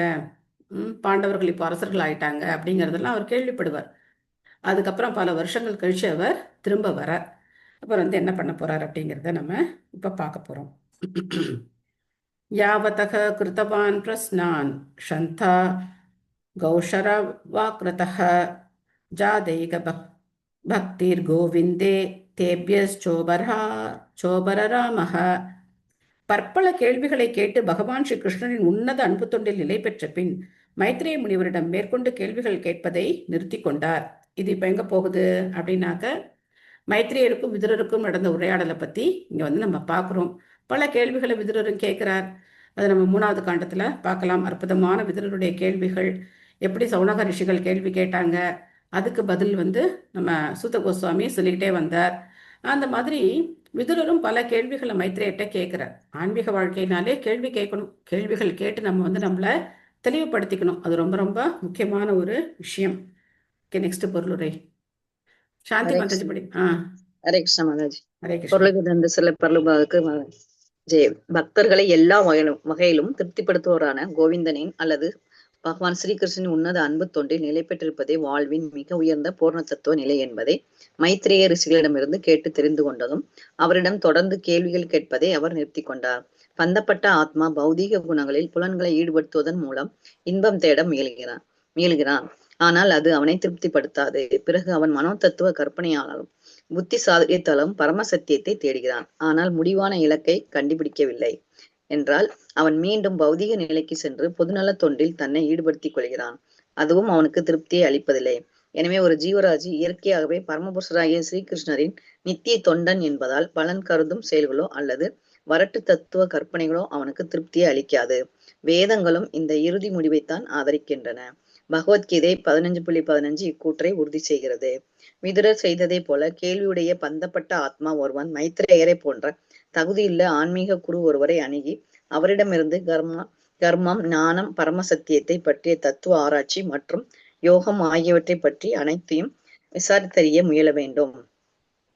பாண்டவர்கள் இப்போ அரசர்கள் ஆயிட்டாங்க அப்படிங்கிறதெல்லாம் அவர் கேள்விப்படுவார். அதுக்கப்புறம் பல வருஷங்கள் கழிச்சு அவர் திரும்ப வரார். அப்புறம் வந்து என்ன பண்ண போறார் அப்படிங்கிறத நம்ம இப்போ பார்க்க போறோம். யாவதக கிருத்தவான் பிரஸ்னான் ஷந்தா கௌஷரவாக்ரதः ஜாதைக பக்திர் கோவிந்தே தேபியச்சோபரராமः. பற்பல கேள்விகளை கேட்டு பகவான் ஸ்ரீ கிருஷ்ணனின் உன்னத அன்பு தொண்டில் நிலை பெற்ற பின் மைத்ரேய முனிவரிடம் மேற்கொண்டு கேள்விகள் கேட்பதை நிறுத்தி கொண்டார். இது இப்ப எங்க போகுது அப்படின்னாக்க, மைத்ரேயருக்கும் விதுரருக்கும் நடந்த உரையாடலை பத்தி இங்க வந்து நம்ம பார்க்கிறோம். பல கேள்விகளை விதுரரும் கேட்கிறார். அதை நம்ம 3வது காண்டத்துல பார்க்கலாம். அற்புதமான விதுரருடைய கேள்விகள், எப்படி சௌனக ரிஷிகள் கேள்வி கேட்டாங்க, அதுக்கு பதில் வந்து நம்ம சூத கோஸ்வாமி சொல்லிக்கிட்டே வந்தார். அந்த மாதிரி விதுரரும் பல கேள்விகளை மைத்ரேயிட்ட கேட்கிறார். ஆன்மீக வாழ்க்கையினாலே கேள்வி கேட்கணும். கேள்விகள் கேட்டு நம்ம வந்து நம்மளை தெளிவுபடுத்திக்கணும். அது ரொம்ப ரொம்ப முக்கியமான ஒரு விஷயம். நெக்ஸ்ட் பொருளுரை சாந்தி மாதாஜி படி. ஹரே கிருஷ்ண மாதாஜி. ஹரே கிருஷ்ண. பொருளுக்கு தந்த சில பரலுபாவுக்கு ஜெய. பக்தர்களை எல்லா வகையிலும் திருப்திப்படுத்துவோரான கோவிந்தனின் அல்லது பகவான் ஸ்ரீகிருஷ்ணனின் உன்னத அன்பு தொண்டில் நிலை பெற்றிருப்பதே வாழ்வின் மிக உயர்ந்த பூர்ண தத்துவ நிலை என்பதை மைத்ரேய ரிஷிகளிடமிருந்து கேட்டு தெரிந்து கொண்டதும் அவரிடம் தொடர்ந்து கேள்விகள் கேட்பதை அவர் நிறுத்தி கொண்டார். பந்தப்பட்ட ஆத்மா பௌதீக குணங்களில் புலன்களை ஈடுபடுத்துவதன் மூலம் இன்பம் தேட முயல்கிறான். ஆனால் அது அவனை திருப்திப்படுத்தாது. பிறகு அவன் மனோ தத்துவ கற்பனையாலும் புத்தி சாதுரியத்தாலும் பரம சத்தியத்தை தேடுகிறான். ஆனால் முடிவான இலக்கை கண்டுபிடிக்கவில்லை என்றால் அவன் மீண்டும் பௌதிக நிலைக்கு சென்று பொதுநல தொண்டில் தன்னை ஈடுபடுத்திக் கொள்கிறான். அதுவும் அவனுக்கு திருப்தியை அளிப்பதில்லை. எனவே ஒரு ஜீவராஜி இயற்கையாகவே பரமபுருஷராகிய ஸ்ரீகிருஷ்ணரின் நித்திய தொண்டன் என்பதால் பலன் கருதும் செயல்களோ அல்லது வரட்டு தத்துவ கற்பனைகளோ அவனுக்கு திருப்தியை அளிக்காது. வேதங்களும் இந்த இறுதி முடிவைத்தான் ஆதரிக்கின்றன. பகவத்கீதை 15.15 இக்கூற்றை உறுதி செய்கிறது. விதுரர் செய்ததை போல கேள்வியுடைய பந்தப்பட்ட ஆத்மா ஒருவன் மைத்ரேயரை போன்ற தகுதியுள்ள ஆன்மீக குரு ஒருவரை அணுகி அவரிடமிருந்து கர்மம், ஞானம், பரமசத்தியத்தை பற்றிய தத்துவ ஆராய்ச்சி மற்றும் யோகம் ஆகியவற்றை பற்றி அனைத்தையும் விசாரித்தறிய முயல வேண்டும்.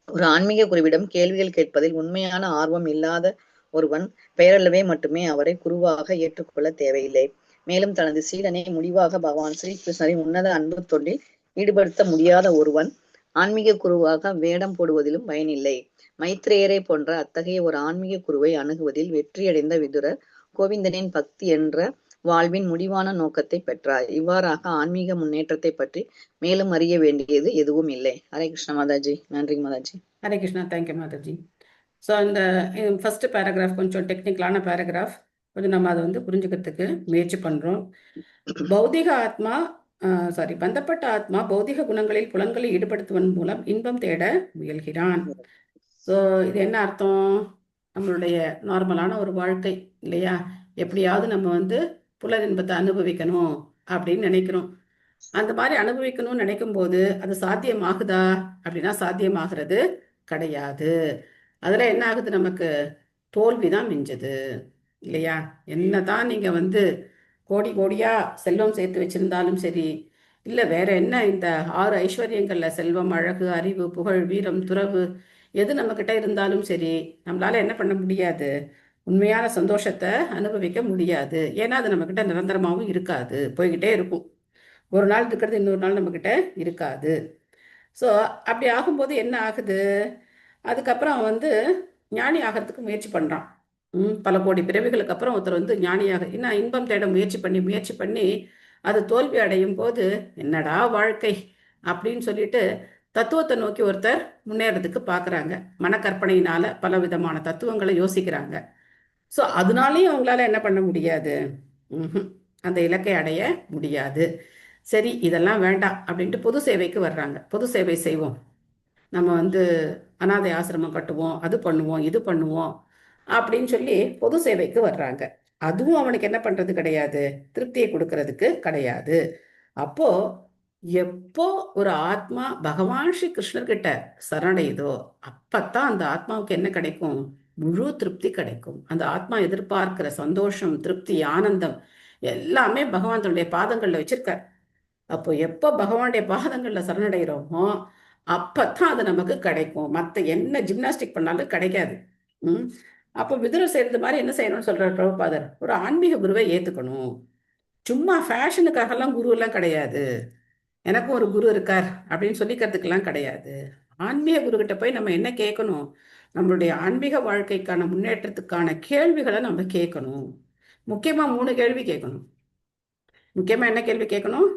ஒரு ஆன்மீக குருவிடம் கேள்விகள் கேட்பதில் உண்மையான ஆர்வம் இல்லாத ஒருவன் பெயரளவே மட்டுமே அவரை குருவாக ஏற்றுக்கொள்ள தேவையில்லை. மேலும் தனது சீடனை முடிவாக பகவான் ஸ்ரீகிருஷ்ணரின் உன்னத அன்பு தொண்டில் ஈடுபடுத்த முடியாத ஒருவன் ஆன்மீக குருவாக வேடம் போடுவதிலும் பயனில்லை. மைத்ரேயரை போன்ற அத்தகைய ஒரு ஆன்மீக குருவை அணுகுவதில் வெற்றியடைந்த விதுரர் கோவிந்தனின் பக்தி என்ற வாழ்வின் முடிவான நோக்கத்தை பெற்றார். இவ்வாறாக ஆன்மீக முன்னேற்றத்தை பற்றி மேலும் அறிய வேண்டியது எதுவும் இல்லை. ஹரே கிருஷ்ண மாதாஜி. நன்றி மாதாஜி. ஹரே கிருஷ்ணா. தேங்க்யூ மாதாஜி. ஸோ இந்த ஃபர்ஸ்ட் பேராகிராஃப் கொஞ்சம் டெக்னிக்கலான பேராகிராஃப். கொஞ்சம் நம்ம அதை வந்து புரிஞ்சுக்கிறதுக்கு முயற்சி பண்றோம். பந்தப்பட்ட ஆத்மா பௌதிக குணங்களில் புலன்களை ஈடுபடுத்துவதன் மூலம் இன்பம் தேட முயல்கிறான். ஸோ இது என்ன அர்த்தம்? நம்மளுடைய நார்மலான ஒரு வாழ்க்கை இல்லையா? எப்படியாவது நம்ம வந்து புலன் இன்பத்தை அனுபவிக்கணும் அப்படின்னு நினைக்கிறோம். அந்த மாதிரி அனுபவிக்கணும்னு நினைக்கும் போது அது சாத்தியமாகுதா அப்படின்னா சாத்தியமாகிறது கிடையாது. அதுல என்ன ஆகுது? நமக்கு தோல்விதான் மிஞ்சுது இல்லையா? என்னதான் நீங்க வந்து கோடி கோடியா செல்வம் சேர்த்து வச்சிருந்தாலும் சரி, இல்லை வேற என்ன இந்த 6 ஐஸ்வர்யங்கள்ல செல்வம், அழகு, அறிவு, புகழ், வீரம், துறவு எது நம்ம கிட்ட இருந்தாலும் சரி, நம்மளால என்ன பண்ண முடியாது? உண்மையான சந்தோஷத்தை அனுபவிக்க முடியாது. ஏன்னா அது நம்ம கிட்ட நிரந்தரமாகவும் இருக்காது, போய்கிட்டே இருக்கும். ஒரு நாள் இருக்கிறது இன்னொரு நாள் நம்ம கிட்ட இருக்காது. ஸோ அப்படி ஆகும்போது என்ன ஆகுது? அதுக்கப்புறம் வந்து ஞானி ஆகிறதுக்கு முயற்சி பண்றான். பல கோடி பிறவிகளுக்கு அப்புறம் ஒருத்தர் வந்து ஞானியாக என்ன இன்பம் தேட முயற்சி பண்ணி அது தோல்வி அடையும் போது என்னடா வாழ்க்கை அப்படின்னு சொல்லிட்டு தத்துவத்தை நோக்கி ஒருத்தர் முன்னேறதுக்கு பார்க்குறாங்க. மனக்கற்பனையினால பல விதமான தத்துவங்களை யோசிக்கிறாங்க. ஸோ அதனாலையும் அவங்களால என்ன பண்ண முடியாது? அந்த இலக்கை அடைய முடியாது. சரி, இதெல்லாம் வேண்டாம் அப்படின்ட்டு பொது சேவைக்கு வர்றாங்க. பொது சேவை செய்வோம், நம்ம வந்து அனாதை ஆசிரமம் கட்டுவோம், அது பண்ணுவோம், இது பண்ணுவோம் அப்படின்னு சொல்லி பொது சேவைக்கு வர்றாங்க. அதுவும் அவனுக்கு என்ன பண்றது கிடையாது, திருப்தியை கொடுக்கறதுக்கு கிடையாது. அப்போ எப்போ ஒரு ஆத்மா பகவான் ஸ்ரீ கிருஷ்ணர்கிட்ட சரணடையுதோ அப்பத்தான் அந்த ஆத்மாவுக்கு என்ன கிடைக்கும்? முழு திருப்தி கிடைக்கும். அந்த ஆத்மா எதிர்பார்க்கிற சந்தோஷம், திருப்தி, ஆனந்தம் எல்லாமே பகவான் தன்னுடைய பாதங்கள்ல வச்சிருக்கார். அப்போ எப்போ பகவானுடைய பாதங்கள்ல சரணடைகிறோமோ அப்பத்தான் அது நமக்கு கிடைக்கும். மற்ற என்ன ஜிம்னாஸ்டிக் பண்ணாலும் கிடைக்காது. அப்போ விதுரர் செய்யறது மாதிரி என்ன செய்யணும்னு சொல்றார் பிரபுபாதர்? ஒரு ஆன்மீக குருவை ஏத்துக்கணும். சும்மா ஃபேஷனுக்காகலாம் குருவெல்லாம் கிடையாது. எனக்கும் ஒரு குரு இருக்கார் அப்படின்னு சொல்லிக்கிறதுக்கெல்லாம் கிடையாது. ஆன்மீக குருக்கிட்ட போய் நம்ம என்ன கேட்கணும்? நம்மளுடைய ஆன்மீக வாழ்க்கைக்கான முன்னேற்றத்துக்கான கேள்விகளை நம்ம கேட்கணும். முக்கியமா 3 கேள்வி கேட்கணும். முக்கியமா என்ன கேள்வி கேட்கணும்?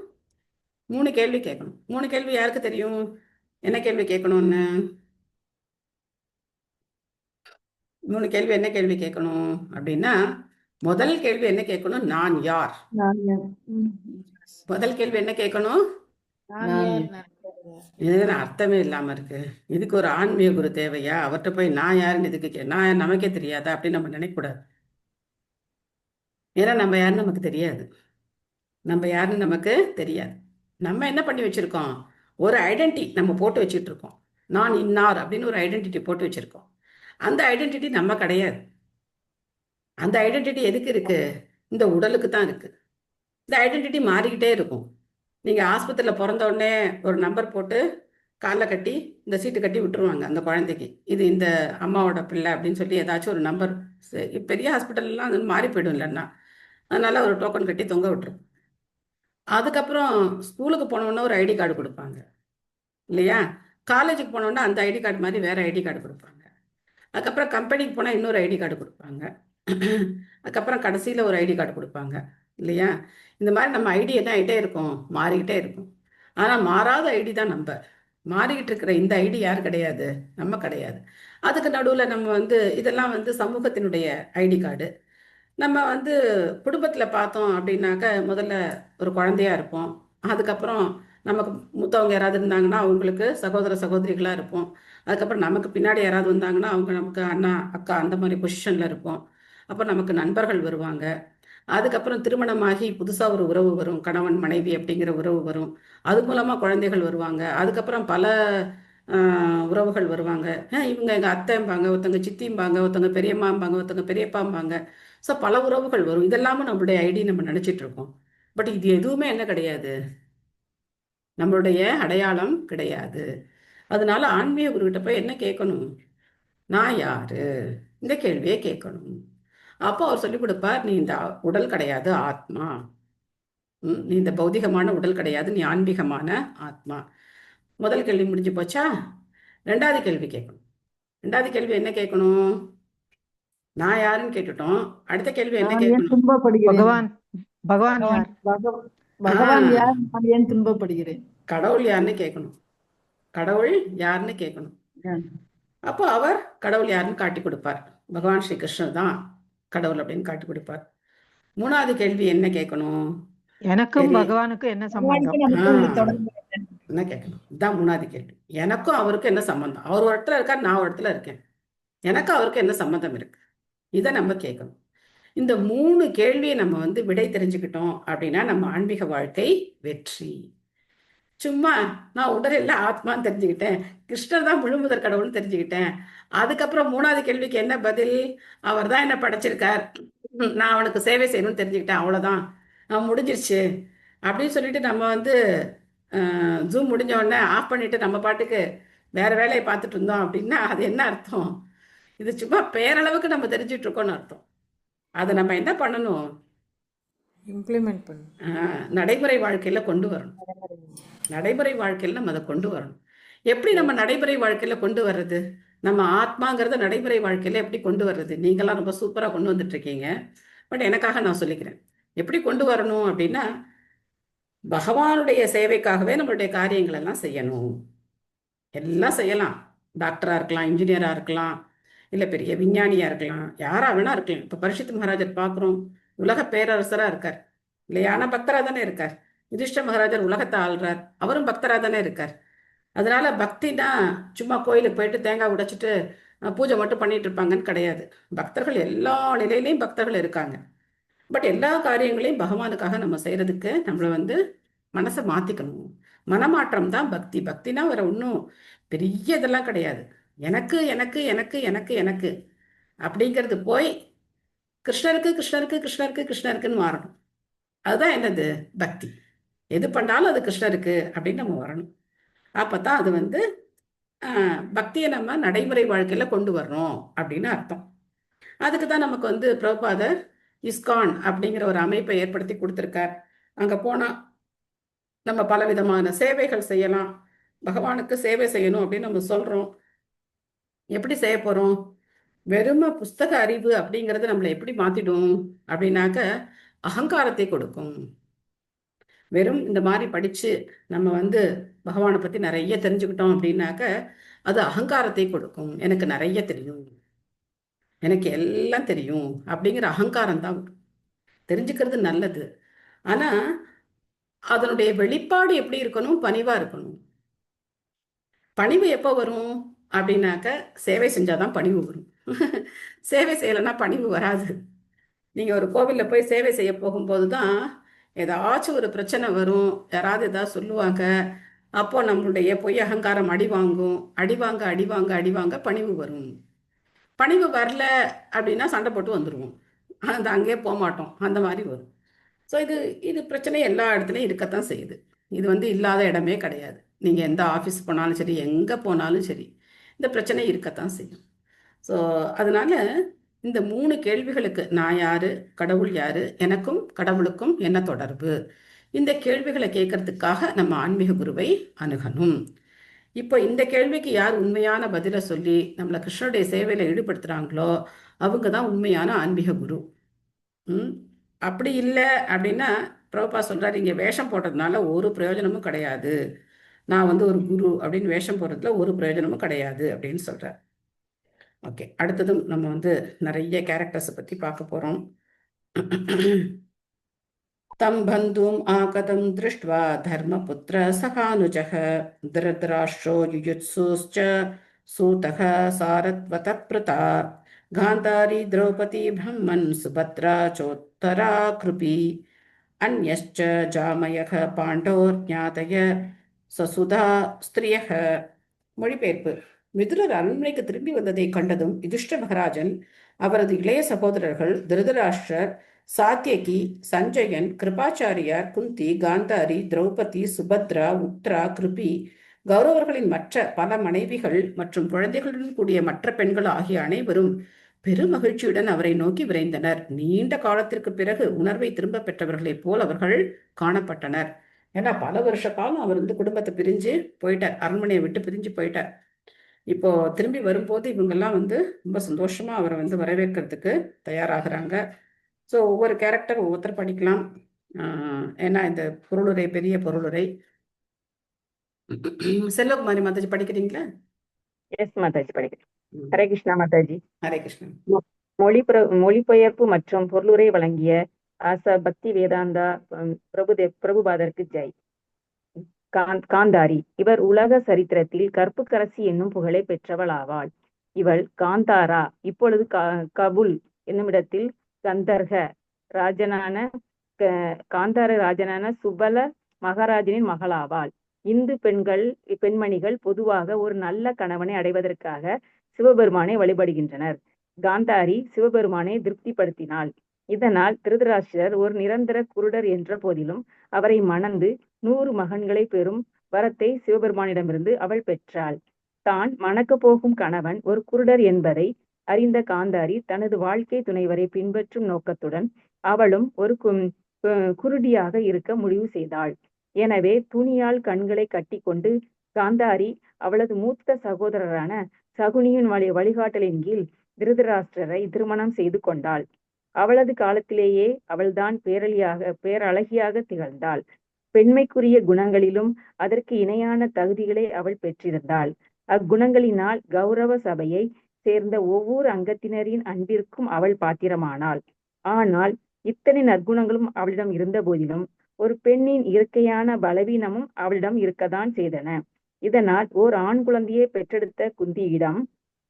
3 கேள்வி கேட்கணும். 3 கேள்வி யாருக்கு தெரியும்? என்ன கேள்வி கேட்கணும்னு? 3 கேள்வி என்ன கேள்வி கேட்கணும் அப்படின்னா, முதல் கேள்வி என்ன கேட்கணும்? நான் யார்? முதல் கேள்வி என்ன கேட்கணும்? இதுன்னு அர்த்தமே இல்லாம இருக்கு. இதுக்கு ஒரு ஆன்மீக குரு தேவையா? அவர்கிட்ட போய் நான் யாருன்னு இதுக்கு நான் நமக்கே தெரியாதா அப்படின்னு நம்ம நினைக்கக்கூடாது. ஏன்னா நம்ம யாருன்னு நமக்கு தெரியாது. நம்ம யாருன்னு நமக்கு தெரியாது. நம்ம என்ன பண்ணி வச்சிருக்கோம்? ஒரு ஐடென்டிட்டி நம்ம போட்டு வச்சுட்டு இருக்கோம். நான் இன்னார் அப்படின்னு ஒரு ஐடென்டிட்டி போட்டு வச்சிருக்கோம். அந்த ஐடென்டிட்டி நம்ம கிடையாது. அந்த ஐடென்டிட்டி எதுக்கு இருக்கு? இந்த உடலுக்கு தான் இருக்கு. இந்த ஐடென்டிட்டி மாறிக்கிட்டே இருக்கும். நீங்க ஆஸ்பத்திரியில் பிறந்த உடனே ஒரு நம்பர் போட்டு காலில் கட்டி இந்த சீட்டு கட்டி விட்டுருவாங்க அந்த குழந்தைக்கு. இது இந்த அம்மாவோட பிள்ளை அப்படின்னு சொல்லி ஏதாச்சும் ஒரு நம்பர். பெரிய ஹாஸ்பிட்டல்லாம் அது மாறி போயிடும் இல்லைன்னா, அதனால ஒரு டோக்கன் கட்டி தொங்க விட்டுரும். அதுக்கப்புறம் ஸ்கூலுக்கு போனோன்னா ஒரு ஐடி கார்டு கொடுப்பாங்க இல்லையா? காலேஜுக்கு போனோன்னா அந்த ஐடி கார்டு மாதிரி வேற ஐடி கார்டு கொடுப்பாங்க. அதுக்கப்புறம் கம்பெனிக்கு போனால் இன்னொரு ஐடி கார்டு கொடுப்பாங்க. அதுக்கப்புறம் கடைசியில் ஒரு ஐடி கார்டு கொடுப்பாங்க இல்லையா? இந்த மாதிரி நம்ம ஐடி என்ன ஆகிட்டே இருக்கும்? மாறிக்கிட்டே இருக்கும். ஆனால் மாறாத ஐடி தான் நம்ம. மாறிக்கிட்டு இருக்கிற இந்த ஐடி யார் கிடையாது? நம்ம கிடையாது. அதுக்கு நடுவில் நம்ம இதெல்லாம் சமூகத்தினுடைய ஐடி கார்டு. நம்ம குடும்பத்தில் பார்த்தோம் அப்படின்னாக்க முதல்ல ஒரு குழந்தையா இருப்போம். அதுக்கப்புறம் நமக்கு மூத்தவங்க யாராவது இருந்தாங்கன்னா அவங்களுக்கு சகோதர சகோதரிகளாக இருப்போம். அதுக்கப்புறம் நமக்கு பின்னாடி யாராவது வந்தாங்கன்னா அவங்க நமக்கு அண்ணா அக்கா அந்த மாதிரி பொசிஷனில் இருப்போம். அப்புறம் நமக்கு நண்பர்கள் வருவாங்க. அதுக்கப்புறம் திருமணமாகி புதுசாக ஒரு உறவு வரும், கணவன் மனைவி அப்படிங்கிற உறவு வரும். அது மூலமாக குழந்தைகள் வருவாங்க. அதுக்கப்புறம் பல உறவுகள் வருவாங்க. இவங்க எங்கள் அத்தைம்பாங்க, ஒருத்தவங்க சித்திம்பாங்க, ஒருத்தவங்க பெரியம்மாம்பாங்க, ஒருத்தவங்க பெரியப்பாம்பாங்க. ஸோ பல உறவுகள் வரும். இதெல்லாமும் நம்மளுடைய ஐடி நம்ம நினச்சிட்டு இருக்கோம். பட் இது எதுவுமே என்ன கிடையாது? நம்மளுடைய அடையாளம் கிடையாது. அதனால ஆன்மீக குருக்கிட்ட போய் என்ன கேட்கணும்? நான் யாரு? இந்த கேள்வியை கேட்கணும். அப்போ அவர் சொல்லிக் கொடுப்பார், நீ இந்த உடல் கிடையாது, ஆத்மா. நீ இந்த பௌதிகமான உடல் கிடையாது, நீ ஆன்மீகமான ஆத்மா. முதல் கேள்வி முடிஞ்சு போச்சா? 2வது கேள்வி கேட்கணும். 2வது கேள்வி என்ன கேட்கணும்? நான் யாருன்னு கேட்டுட்டோம். அடுத்த கேள்வி என்ன நான் ஏன் கேட்கணும்? துன்பப்படுகிறேன்? பகவான் பகவான் யார்? பகவான் ஆ. யார்? நான் ஏன் துன்பப்படுகிறேன்? கடவுள் யாருன்னு கேட்கணும். கடவுள் யாருன்னு கேட்கணும். அப்போ அவர் கடவுள் யாருன்னு காட்டி கொடுப்பார். பகவான் ஸ்ரீ கிருஷ்ணர் தான் கடவுள் அப்படின்னு காட்டி கொடுப்பார். 3வது கேள்வி என்ன கேட்கணும்? எனக்கும் சரி. பகவானுக்கும் என்ன சம்பந்தம்? என்ன கேட்கணும்? இதுதான் 3வது கேள்வி. எனக்கும் அவருக்கும் என்ன சம்பந்தம்? அவர் ஒரு இடத்துல இருக்கார், நான் ஒரு இடத்துல இருக்கேன். எனக்கு அவருக்கு என்ன சம்பந்தம் இருக்கு? இதை நம்ம கேட்கணும். இந்த 3 கேள்வியை நம்ம விடை தெரிஞ்சுக்கிட்டோம் அப்படின்னா நம்ம ஆன்மீக வாழ்க்கை வெற்றி. சும்மா நான் உடல் இல்லை ஆத்மான்னு தெரிஞ்சுக்கிட்டேன், கிருஷ்ணர் தான் முழுமுதற் கடவுள்னு தெரிஞ்சுக்கிட்டேன், அதுக்கப்புறம் 3வது கேள்விக்கு என்ன பதில்? அவர் தான் என்ன படைச்சிருக்கார், நான் அவனுக்கு சேவை செய்யணும்னு தெரிஞ்சுக்கிட்டேன், அவ்வளோதான், முடிஞ்சிருச்சு அப்படின்னு சொல்லிட்டு நம்ம ஜூம் முடிஞ்ச உடனே ஆஃப் பண்ணிட்டு நம்ம பாட்டுக்கு வேற வேலையை பார்த்துட்டு இருந்தோம் அப்படின்னா அது என்ன அர்த்தம்? இது சும்மா பேரளவுக்கு நம்ம தெரிஞ்சிட்டு இருக்கோம்னு அர்த்தம். அதை நம்ம என்ன பண்ணணும்? இம்ப்ளிமெண்ட் பண்ணு. நடைமுறை வாழ்க்கையில கொண்டு வரணும். நடைமுறை வாழ்க்கையில நம்ம அதை கொண்டு வரணும். எப்படி நம்ம நடைமுறை வாழ்க்கையில கொண்டு வர்றது? நம்ம ஆத்மாங்கிறத நடைமுறை வாழ்க்கையில எப்படி கொண்டு வர்றது? நீங்களாம் ரொம்ப சூப்பரா கொண்டு வந்துட்டு இருக்கீங்க. பட் எனக்காக நான் சொல்லிக்கிறேன். எப்படி கொண்டு வரணும் அப்படின்னா, பகவானுடைய சேவைக்காகவே நம்மளுடைய காரியங்கள் எல்லாம் செய்யணும். எல்லாம் செய்யலாம். டாக்டரா இருக்கலாம், இன்ஜினியரா இருக்கலாம், இல்ல பெரிய விஞ்ஞானியா இருக்கலாம், யாரா வேணா இருக்கலாம். இப்ப பரீட்சித் மகாராஜர் பார்க்குறோம், உலக பேரரசரா இருக்கார் இல்லையா? ஆனா பக்தரா தானே இருக்கார். யுதிஷ்ட மகாராஜர் உலகத்தை ஆள்றார், அவரும் பக்தரா தானே இருக்கார். அதனால பக்தினா சும்மா கோயிலுக்கு போயிட்டு தேங்காய் உடைச்சிட்டு பூஜை மட்டும் பண்ணிட்டு இருப்பாங்கன்னு கிடையாது. பக்தர்கள் எல்லா நிலையிலையும் பக்தர்கள் இருக்காங்க. பட் எல்லா காரியங்களையும் பகவானுக்காக நம்ம செய்யறதுக்கு நம்மளை மனசை மாத்திக்கணும். மனமாற்றம் தான் பக்தி. பக்தினா வேற ஒன்றும் பெரிய இதெல்லாம் கிடையாது. எனக்கு எனக்கு எனக்கு எனக்கு எனக்கு அப்படிங்கிறது போய் கிருஷ்ணருக்கு கிருஷ்ணருக்கு கிருஷ்ணருக்கு கிருஷ்ணருக்குன்னு மாறணும். அதுதான் என்னது? பக்தி. எது பண்ணாலும் அது கிருஷ்ணருக்கு அப்படின்னு நம்ம வரணும். அப்பதான் அது பக்தியை நம்ம நடைமுறை வாழ்க்கையில கொண்டு வரணும் அப்படின்னு அர்த்தம். அதுக்கு தான் நமக்கு பிரபுபாதர் இஸ்கான் அப்படிங்கிற ஒரு அமைப்பை ஏற்படுத்தி கொடுத்துருக்கார். அங்க போனா நம்ம பலவிதமான சேவைகள் செய்யலாம். பகவானுக்கு சேவை செய்யணும் அப்படின்னு நம்ம சொல்றோம். எப்படி செய்ய போறோம்? வெறும புஸ்தக அறிவு அப்படிங்கறது நம்மளை எப்படி மாத்திடும் அப்படின்னாக்க அகங்காரத்தை கொடுக்கும். வெறும் இந்த மாதிரி படிச்சு நம்ம வந்து பகவானை பத்தி நிறைய தெரிஞ்சுக்கிட்டோம் அப்படின்னாக்க அது அகங்காரத்தை கொடுக்கும். எனக்கு நிறைய தெரியும், எனக்கு எல்லாம் தெரியும் அப்படிங்கிற அகங்காரம் தான். தெரிஞ்சுக்கிறது நல்லது, ஆனா அதனுடைய வெளிப்பாடு எப்படி இருக்கணும்? பணிவா இருக்கணும். பணிவு எப்போ வரும் அப்படின்னாக்க சேவை செஞ்சாதான் பணிவு வரும். சேவை செய்யலைன்னா பணிவு வராது. நீங்க ஒரு கோவில்ல போய் சேவை செய்ய போகும்போது தான் ஏதாச்சும் ஒரு பிரச்சனை வரும், யாராவது ஏதாவது சொல்லுவாங்க. அப்போ நம்மளுடைய பொய் அகங்காரம் அடி வாங்கும். அடிவாங்க அடிவாங்க அடிவாங்க பணிவு வரும். பணிவு வரல அப்படின்னா சண்டை போட்டு வந்துடுவோம், அந்த அங்கேயே போக மாட்டோம், அந்த மாதிரி வரும். ஸோ இது இது பிரச்சனை எல்லா இடத்துலையும் இருக்கத்தான் செய்யுது. இது வந்து இல்லாத இடமே கிடையாது. நீங்கள் எந்த ஆஃபீஸ் போனாலும் சரி, எங்கே போனாலும் சரி, இந்த பிரச்சனை இருக்கத்தான் செய்யும். ஸோ அதனால இந்த 3 கேள்விகளுக்கு, நான் யாரு, கடவுள் யாரு, எனக்கும் கடவுளுக்கும் என்ன தொடர்பு, இந்த கேள்விகளை கேட்கறதுக்காக நம்ம ஆன்மீக குருவை அணுகணும். இப்போ இந்த கேள்விக்கு யார் உண்மையான பதிலை சொல்லி நம்மளை கிருஷ்ணனுடைய சேவையில் ஈடுபடுத்துகிறாங்களோ அவங்க தான் உண்மையான ஆன்மீக குரு. அப்படி இல்லை அப்படின்னா பிரபுபா சொல்கிறார், இங்கே வேஷம் போடுறதுனால ஒரு பிரயோஜனமும் கிடையாது. நான் வந்து ஒரு குரு அப்படின்னு வேஷம் போடுறதுல ஒரு பிரயோஜனமும் கிடையாது அப்படின்னு சொல்கிறார். ஓகே, அடுத்ததும் நம்ம வந்து நிறைய கேரக்டர்ஸை பற்றி பார்க்க போகிறோம். தம் பந்தும் ஆகதம் திருஷ்ட்வா தர்மபுத்திர சகானுஜக திருதராஷ்ட்ரோ யுயுத்சுச்ச சூதக சாரத்வத பிரதா காந்தாரி திரௌபதி பிரம்மன் சுபத்ரா சோத்தரா கிருபி அந்யஸ்ச ஜாமயக பாண்டோர் ஞாதய சசுதா ஸ்திரியக. மொழிபெயர்ப்பு. விதுரர் அரண்மனைக்கு திரும்பி வந்ததை கண்டதும் யுதிஷ்ட மகாராஜன், அவரது இளைய சகோதரர்கள் திருதராஷ்டிரர், சாத்யகி, சஞ்சயன், கிருபாச்சாரியார், குந்தி, காந்தாரி, திரௌபதி, சுபத்ரா, உத்ரா, கிருபி, கௌரவர்களின் மற்ற பல மனைவிகள் மற்றும் குழந்தைகளுடன் கூடிய மற்ற பெண்கள் ஆகிய அனைவரும் பெருமகிழ்ச்சியுடன் அவரை நோக்கி விரைந்தனர். நீண்ட காலத்திற்கு பிறகு உணர்வை திரும்ப பெற்றவர்களைப் போல் அவர்கள் காணப்பட்டனர். ஏன்னா பல வருஷ காலம் அவர் வந்து குடும்பத்தை பிரிஞ்சு போயிட்டார், அரண்மனையை விட்டு பிரிஞ்சு போயிட்டார். இப்போ திரும்பி வரும்போது இவங்கெல்லாம் வந்து ரொம்ப சந்தோஷமா அவரை வந்து வரவேற்கிறதுக்கு தயாராகிறாங்க. ஸோ ஒவ்வொரு கேரக்டர் ஒவ்வொருத்தர் படிக்கலாம். ஏன்னா இந்த பொருளுரை பெரிய பொருளுரை. செல்வகுமாரி மாதாஜி படிக்கிறீங்களா? எஸ் மாதாஜி படிக்கிறேன். ஹரே கிருஷ்ணா மாதாஜி. ஹரே கிருஷ்ணா. மொழிபெயர்ப்பு மற்றும் பொருளுரை வழங்கிய ஆசா பக்தி வேதாந்தா பிரபுபாதருக்கு ஜெய். காந்தாரி. இவர் உலக சரித்திரத்தில் கற்புக்கரசி என்னும் புகழை பெற்றவள் ஆவாள். இவள் காந்தாரா, இப்பொழுது கபுல் என்னுமிடத்தில் கந்தர்க ராஜனான காந்தார ராஜனான சுபல மகாராஜனின் மகளாவாள். இந்து பெண்மணிகள் பொதுவாக ஒரு நல்ல கணவனை அடைவதற்காக சிவபெருமானை வழிபடுகின்றனர். காந்தாரி சிவபெருமானை திருப்திப்படுத்தினாள். இதனால் திருதராஷ்டிரர் ஒரு நிரந்தர குருடர் என்ற போதிலும் அவரை மணந்து 100 மகன்களை பெறும் வரத்தை சிவபெருமானிடமிருந்து அவள் பெற்றாள். தான் மணக்க போகும் கணவன் ஒரு குருடர் என்பதை அறிந்த காந்தாரி தனது வாழ்க்கை துணைவரை பின்பற்றும் நோக்கத்துடன் அவளும் ஒரு குருடியாக இருக்க முடிவு செய்தாள். எனவே துணியால் கண்களை கட்டி கொண்டு காந்தாரி அவளது மூத்த சகோதரரான சகுனியின் வழிகாட்டலின் கீழ் திருதராஷ்டிரரை திருமணம் செய்து கொண்டாள். அவளது காலத்திலேயே அவள்தான் பேரழகியாக திகழ்ந்தாள். பெண்மைக்குரிய குணங்களிலும் அதற்கு இணையான தகுதிகளை அவள் பெற்றிருந்தாள். அக்குணங்களினால் கௌரவ சபையை சேர்ந்த ஒவ்வொரு அங்கத்தினரின் அன்பிற்கும் அவள் பாத்திரமானாள். ஆனால் இத்தனை நற்குணங்களும் அவளிடம் இருந்த போதிலும் ஒரு பெண்ணின் இயற்கையான பலவீனமும் அவளிடம் இருக்கத்தான் செய்தன. இதனால் ஓர் ஆண் குழந்தையை பெற்றெடுத்த குந்தியிடம்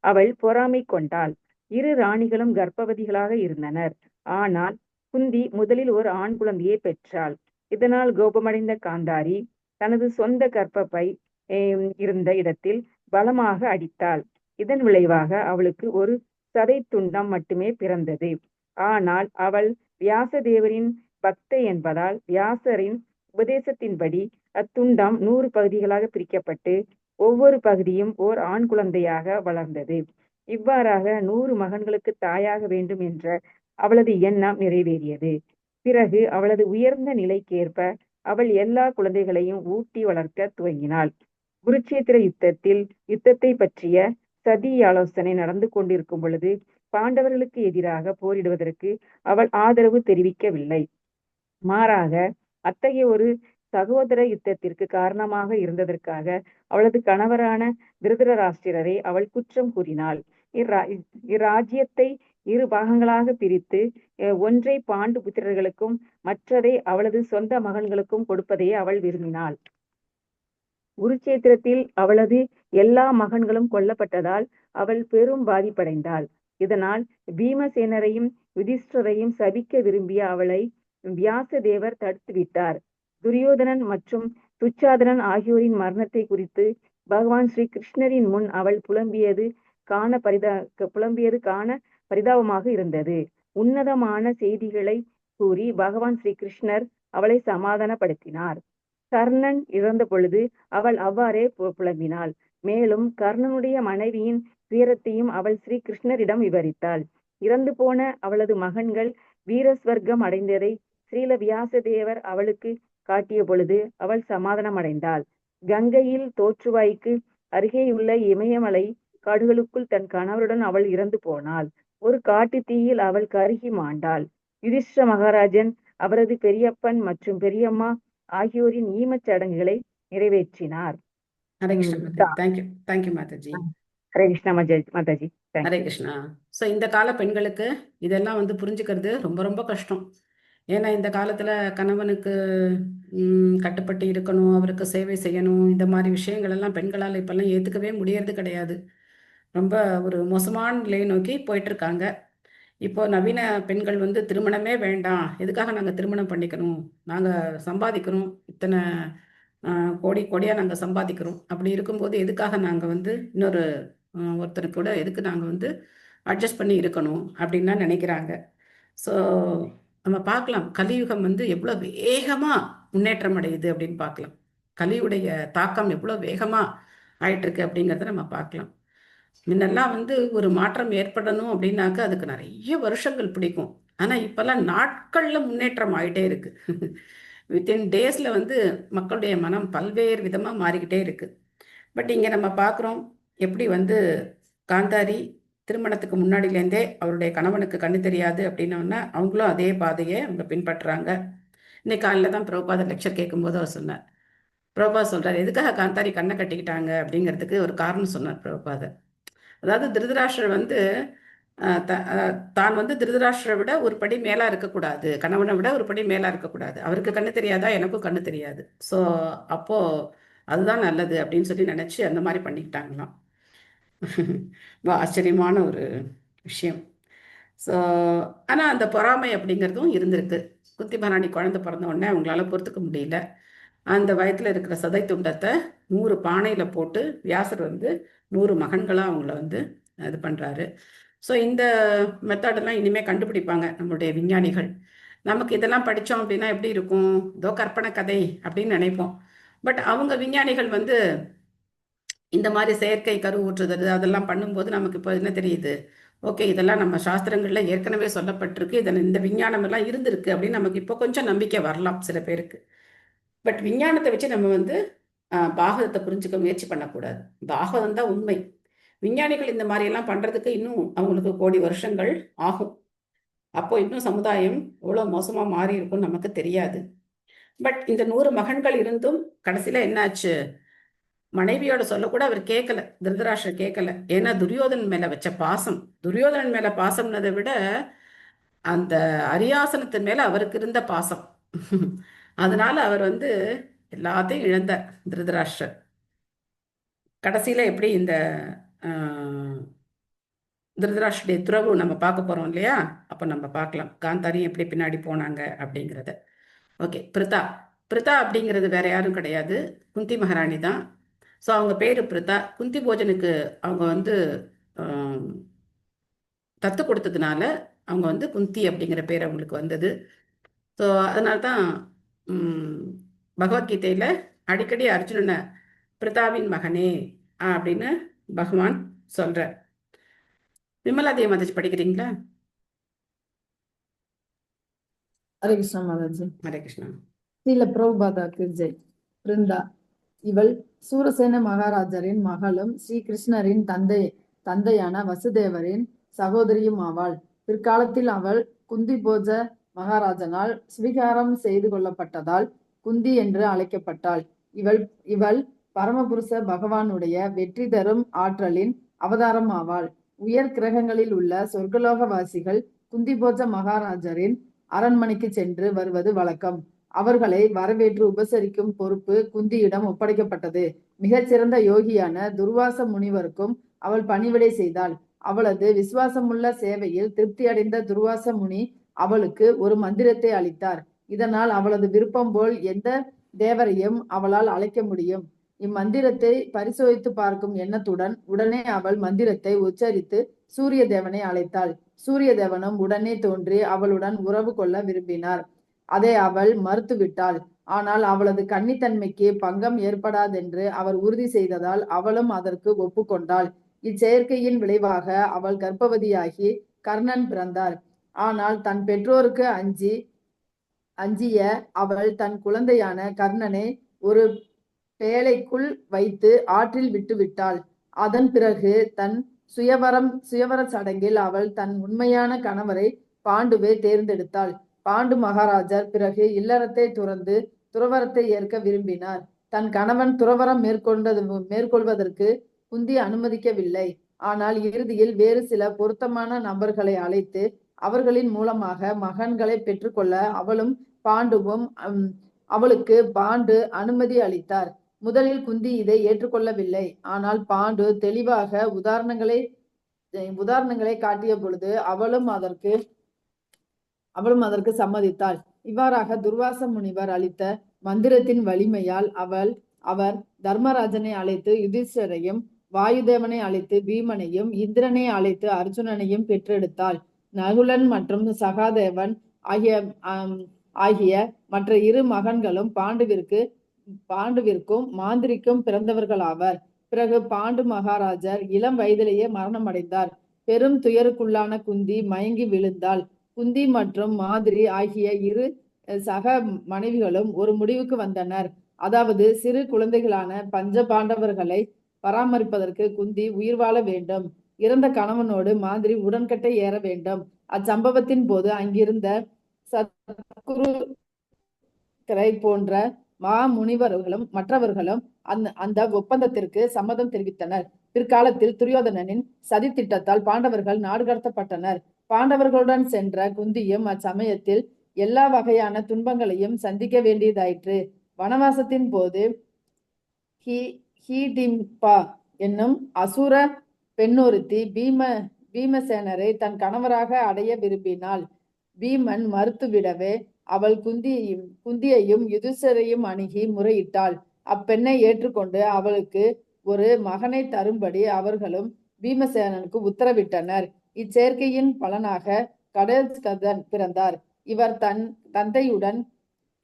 அவள் பொறாமை கொண்டாள். 2 ராணிகளும் கர்ப்பவதிகளாக இருந்தனர். ஆனால் குந்தி முதலில் ஒரு ஆண் குழந்தையை பெற்றாள். இதனால் கோபமடைந்த காந்தாரி தனது சொந்த கர்ப்பப்பை இருந்த இடத்தில் பலமாக அடித்தாள். இதன் விளைவாக அவளுக்கு ஒரு சதை துண்டம் மட்டுமே பிறந்தது. ஆனால் அவள் வியாசதேவரின் பக்தை என்பதால் வியாசரின் உபதேசத்தின்படி அத்துண்டம் 100 பகுதிகளாக பிரிக்கப்பட்டு ஒவ்வொரு பகுதியும் ஓர் ஆண் குழந்தையாக வளர்ந்தது. இவ்வாறாக 100 மகன்களுக்கு தாயாக வேண்டும் என்ற அவளது எண்ணம் நிறைவேறியது. பிறகு அவளது உயர்ந்த நிலைக்கேற்ப அவள் எல்லா குழந்தைகளையும் ஊட்டி வளர்க்க துவங்கினாள். குருட்சேத்திர யுத்தத்தை பற்றிய சதி ஆலோசனை நடந்து கொண்டிருக்கும் பொழுது பாண்டவர்களுக்கு எதிராக போரிடுவதற்கு அவள் ஆதரவு தெரிவிக்கவில்லை. மாறாக அத்தகைய ஒரு சகோதர யுத்தத்திற்கு காரணமாக இருந்ததற்காக அவளது கணவரான திருதராஷ்டிரரை அவள் குற்றம் கூறினாள். இராஜ்யத்தை இரு பாகங்களாக பிரித்து ஒன்றை பாண்டு புத்திரர்களுக்கும் மற்றதை அவளது சொந்த மகன்களுக்கும் கொடுப்பதையே அவள் விரும்பினாள். குருட்சேத்திரத்தில் அவளது எல்லா மகன்களும் கொல்லப்பட்டதால் அவள் பெரும் பாதிப்படைந்தாள். இதனால் பீமசேனரையும் யுதிஷ்டரையும் சபிக்க விரும்பிய அவளை வியாசதேவர் தடுத்துவிட்டார். துரியோதனன் மற்றும் துச்சாதனன் ஆகியோரின் மரணத்தை குறித்து பகவான் ஸ்ரீ கிருஷ்ணரின் முன் அவள் புலம்பியது காண பரிதாபமாக இருந்தது. உன்னதமான செய்திகளை கூறி பகவான் ஸ்ரீ கிருஷ்ணர் அவளை சமாதானப்படுத்தினார். கர்ணன் இறந்த பொழுது அவள் அவ்வாறே புலம்பினாள். மேலும் கர்ணனுடைய மனைவியின் துயரத்தையும் அவள் ஸ்ரீ கிருஷ்ணரிடம் விவரித்தாள். இறந்து போன அவளது மகன்கள் வீரஸ்வர்க்கம் அடைந்ததை ஸ்ரீல வியாசதேவர் அவளுக்கு காட்டிய பொழுது அவள் சமாதானம் அடைந்தாள். கங்கையில் தோற்றுவாய்க்கு அருகேயுள்ள இமயமலை காடுகளுக்குள் தன் கணவருடன் அவள் இறந்து போனாள். ஒரு காட்டு தீயில் அவள் கருகி மாண்டாள். யுதிஷ்ட மகாராஜன் அவரது பெரியப்பன் மற்றும் பெரியம்மா ஆகியோரின் ஈமச் சடங்குகளை நிறைவேற்றினார். Hare Krishna Mataji. Thank you thank you Mataji. Hare Krishna Mataji. Hare Krishna. So இந்த கால பெண்களுக்கு இதெல்லாம் வந்து புரிஞ்சுக்கிறது ரொம்ப ரொம்ப கஷ்டம். ஏன்னா இந்த காலத்துல கணவனுக்கு கட்டுப்பட்டு இருக்கணும், அவருக்கு சேவை செய்யணும், இந்த மாதிரி விஷயங்கள் எல்லாம் பெண்களால் இப்பெல்லாம் ஏத்துக்கவே முடியறது கிடையாது. ரொம்ப ஒரு மோசமான நிலையை நோக்கி போயிட்டு இருக்காங்க. இப்போ நவீன பெண்கள் வந்து திருமணமே வேண்டாம், எதுக்காக நாங்கள் திருமணம் பண்ணிக்கணும், நாங்கள் சம்பாதிக்கிறோம், இத்தனை கோடி கோடியாக நாங்கள் சம்பாதிக்கிறோம், அப்படி இருக்கும்போது எதுக்காக நாங்கள் வந்து இன்னொரு ஒருத்தருக்கு கூட எதுக்கு நாங்கள் வந்து அட்ஜஸ்ட் பண்ணி இருக்கணும் அப்படின்னு தான் நினைக்கிறாங்க. ஸோ நம்ம பார்க்கலாம் கலியுகம் வந்து எவ்வளோ வேகமாக முன்னேற்றம் அடையுது அப்படின்னு பார்க்கலாம். கலியுடைய தாக்கம் எவ்வளோ வேகமாக ஆயிட்டிருக்கு அப்படிங்கிறத நம்ம பார்க்கலாம். முன்னெல்லாம் வந்து ஒரு மாற்றம் ஏற்படணும் அப்படின்னாக்க அதுக்கு நிறைய வருஷங்கள் பிடிக்கும். ஆனால் இப்போல்லாம் நாட்களில் முன்னேற்றம் ஆகிட்டே இருக்கு. வித்தின் டேஸில் வந்து மக்களுடைய மனம் பல்வேறு விதமாக மாறிக்கிட்டே இருக்கு. பட் இங்கே நம்ம பார்க்குறோம் எப்படி வந்து காந்தாரி திருமணத்துக்கு முன்னாடியிலேருந்தே அவருடைய கணவனுக்கு கண்ணு தெரியாது அப்படின்னோன்னா அவங்களும் அதே பாதையை அவங்க பின்பற்றுறாங்க. இன்னைக்கு காலையில் தான் பிரபுபாதர் லெக்சர் கேட்கும்போது அவர் சொன்னார். பிரபுபாதர் சொல்கிறார், எதுக்காக காந்தாரி கண்ணை கட்டிக்கிட்டாங்க அப்படிங்கிறதுக்கு ஒரு காரணம் சொன்னார் பிரபுபாதர். அதாவது திருதராஷ்டிரர் வந்து தான் வந்து திருதராஷ்டிரரை விட ஒரு படி மேலா இருக்கக்கூடாது, கணவனை விட ஒரு படி மேலா இருக்கக்கூடாது. அவருக்கு கண்ணு தெரியாதா, எனக்கும் கண்ணு தெரியாது, ஸோ அப்போ அதுதான் நல்லது அப்படின்னு சொல்லி நினைச்சு அந்த மாதிரி பண்ணிக்கிட்டாங்களாம். ரொம்ப ஆச்சரியமான ஒரு விஷயம். ஸோ ஆனால் அந்த பொறாமை அப்படிங்கிறதும் இருந்திருக்கு. குந்தி மகாராணி குழந்தை பிறந்த உடனே அவங்களால பொறுத்துக்க முடியல. அந்த வயத்தில் இருக்கிற சதை துண்டத்தை 100 பானையில் போட்டு வியாசர் வந்து 100 மகன்களாக அவங்கள வந்து இது பண்ணுறாரு. ஸோ இந்த மெத்தடெல்லாம் இனிமேல் கண்டுபிடிப்பாங்க நம்மளுடைய விஞ்ஞானிகள். நமக்கு இதெல்லாம் படித்தோம் அப்படின்னா எப்படி இருக்கும், ஏதோ கற்பனை கதை அப்படின்னு நினைப்போம். பட் அவங்க விஞ்ஞானிகள் வந்து இந்த மாதிரி செயற்கை கரு ஊற்றுதல் அதெல்லாம் பண்ணும்போது நமக்கு இப்போ என்ன தெரியுது, ஓகே இதெல்லாம் நம்ம சாஸ்திரங்களில் ஏற்கனவே சொல்லப்பட்டிருக்கு, இதில் இந்த விஞ்ஞானம் எல்லாம் இருந்திருக்கு அப்படின்னு நமக்கு இப்போ கொஞ்சம் நம்பிக்கை வரலாம் சில பேருக்கு. பட் விஞ்ஞானத்தை வச்சு நம்ம வந்து பாகவதத்தை புரிஞ்சுக்க முயற்சி பண்ணக்கூடாது. பாகவதம் தான் உண்மை. விஞ்ஞானிகள் இந்த மாதிரி எல்லாம் பண்றதுக்கு இன்னும் அவங்களுக்கு கோடி வருஷங்கள் ஆகும். அப்போ இன்னும் சமுதாயம் எவ்வளோ மோசமா மாறி இருக்கும்னு நமக்கு தெரியாது. பட் இந்த 100 மகன்கள் இருந்தும் கடைசியில என்னாச்சு, மனைவியோட சொல்லக்கூட அவர் கேட்கல, திருதராஷ்டிரர் கேட்கல. ஏன்னா துரியோதனன் மேல வச்ச பாசம், துரியோதனன் மேல பாசம்னதை விட அந்த அரியாசனத்தின் மேல அவருக்கு இருந்த பாசம். அதனால அவர் வந்து எல்லாத்தையும் இழந்தார் திருதராஷ்டிரர். கடைசியில எப்படி இந்த திருதராஷ்டிரனுடைய துறவு நம்ம பார்க்க போறோம் இல்லையா, அப்போ நம்ம பார்க்கலாம் காந்தாரி எப்படி பின்னாடி போனாங்க அப்படிங்கிறத. ஓகே, பிரிதா அப்படிங்கிறது வேற யாரும் கிடையாது, குந்தி மகாராணி தான். ஸோ அவங்க பேரு பிரிதா. குந்தி போஜனுக்கு அவங்க வந்து தத்து கொடுத்ததுனால அவங்க வந்து குந்தி அப்படிங்கிற பேர் அவங்களுக்கு வந்தது. ஸோ அதனால்தான் பகவத்கீதையில அடிக்கடி அர்ஜுனனை பிரிதாவின் மகனே அப்படின்னு பகவான் சொல்ற. விமலா தேவி மாதாஜி படிக்கிறீங்களா? ஹரே கிருஷ்ணா மாதாஜி. ஹரே கிருஷ்ணா. ஸ்ரீல பிரபுபாதாக்கு ஜெய். பிருந்தா இவள் சூரசேன மகாராஜரின் மகளும் ஸ்ரீ கிருஷ்ணரின் தந்தையான வசுதேவரின் சகோதரியும் ஆவாள். பிற்காலத்தில் அவள் குந்தி போஜ மகாராஜனால் ஸ்வீகாரம் செய்து கொள்ளப்பட்டதால் குந்தி என்று அழைக்கப்பட்டாள். இவள் பரமபுருஷ பகவானுடைய வெற்றி தரும் ஆற்றலின் அவதாரம் ஆவாள். உயர் கிரகங்களில் உள்ள சொர்க்கலோகவாசிகள் குந்தி போஜ மகாராஜரின் அரண்மனைக்கு சென்று வருவது வழக்கம். அவர்களை வரவேற்று உபசரிக்கும் பொறுப்பு குந்தியிடம் ஒப்படைக்கப்பட்டது. மிகச்சிறந்த யோகியான துர்வாச முனிவருக்கும் அவள் பணிவிடை செய்தாள். அவளது விசுவாசமுள்ள சேவையில் திருப்தி அடைந்த துர்வாச முனி அவளுக்கு ஒரு மந்திரத்தை அளித்தார். இதனால் அவளது விருப்பம் போல் எந்த தேவரையும் அவளால் அழைக்க முடியும். இம்மந்திரத்தை பரிசோதித்து பார்க்கும் எண்ணத்துடன் உடனே அவள் மந்திரத்தை உச்சரித்து சூரிய தேவனை அழைத்தாள். சூரிய தேவனும் உடனே தோன்றி அவளுடன் உறவு கொள்ள விரும்பினார். அதை அவள் மறுத்துவிட்டாள். ஆனால் அவளது கன்னித்தன்மைக்கு பங்கம் ஏற்படாதென்று அவர் உறுதி செய்ததால் அவளும் அதற்கு ஒப்புக்கொண்டாள். இச்செயற்கையின் விளைவாக அவள் கர்ப்பவதியாகி கர்ணன் பிறந்தார். ஆனால் தன் பெற்றோருக்கு அஞ்சிய அவள் தன் குழந்தையான கர்ணனை ஒரு பேழைக்குள் வைத்து ஆற்றில் விட்டுவிட்டாள். அதன் பிறகு தன் சுயவர சடங்கில் அவள் தன் உண்மையான கணவரை பாண்டுவை தேர்ந்தெடுத்தாள். பாண்டு மகாராஜர் பிறகு இல்லறத்தை துறந்து துறவரத்தை ஏற்க விரும்பினார். தன் கணவன் துறவரம் மேற்கொள்வதற்கு குந்தி அனுமதிக்கவில்லை. ஆனால் இறுதியில் வேறு சில பொருத்தமான நபர்களை அழைத்து அவர்களின் மூலமாக மகன்களை பெற்றுக்கொள்ள அவளுக்கு பாண்டு அனுமதி அளித்தார். முதலில் குந்தி இதை ஏற்றுக்கொள்ளவில்லை. ஆனால் பாண்டு தெளிவாக உதாரணங்களை காட்டிய பொழுது அவளும் அதற்கு சம்மதித்தாள். இவ்வாறாக துர்வாச முனிவர் அளித்த மந்திரத்தின் வலிமையால் அவர் தர்மராஜனை அழைத்து யுதிஷ்டரையும், வாயுதேவனை அழைத்து பீமனையும், இந்திரனை அழைத்து அர்ஜுனனையும் பெற்றெடுத்தாள். நகுலன் மற்றும் சகாதேவன் ஆகிய மற்ற இரு மகன்களும் பாண்டுவிற்கும் மாந்திரிக்கும் பிறந்தவர்களாவர். பிறகு பாண்டு மகாராஜர் இளம் வயதிலேயே மரணம் அடைந்தார். பெரும் துயருக்குள்ளான குந்தி மயங்கி விழுந்தாள். குந்தி மற்றும் மாதிரி ஆகிய இரு சக மனைவிகளும் ஒரு முடிவுக்கு வந்தனர். அதாவது சிறு குழந்தைகளான பஞ்ச பாண்டவர்களை பராமரிப்பதற்கு குந்தி உயிர் வாழ வேண்டும். இறந்த கணவனோடு மாதிரி உடன்கட்டை ஏற வேண்டும். அச்சம்பவத்தின் போது அங்கிருந்த சத்குருக்கரை போன்ற முனிவர்களும் மற்றவர்களும் அந்த ஒப்பந்தத்திற்கு சம்மதம் தெரிவித்தனர். பிற்காலத்தில் துரியோதனனின் சதி திட்டத்தால் பாண்டவர்கள் நாடு கடத்தப்பட்டனர். பாண்டவர்களுடன் சென்ற குந்தியும் அச்சமயத்தில் எல்லா வகையான துன்பங்களையும் சந்திக்க வேண்டியதாயிற்று. வனவாசத்தின் போது ஹீடிம்பா என்னும் அசுர பெண்ணொருத்தி பீமசேனரை தன் கணவராக அடைய விரும்பினாள். பீமன் மறுத்துவிடவே அவள் குந்தியையும் யுதிஷ்டரையும் அணுகி முறையிட்டாள். அப்பெண்ணை ஏற்றுக்கொண்டு அவளுக்கு ஒரு மகனை தரும்படி அவர்களும் பீமசேனனுக்கு உத்தரவிட்டனர். இச்சேர்க்கையின் பலனாக கடேஸ்கதன் பிறந்தார். இவர் தன்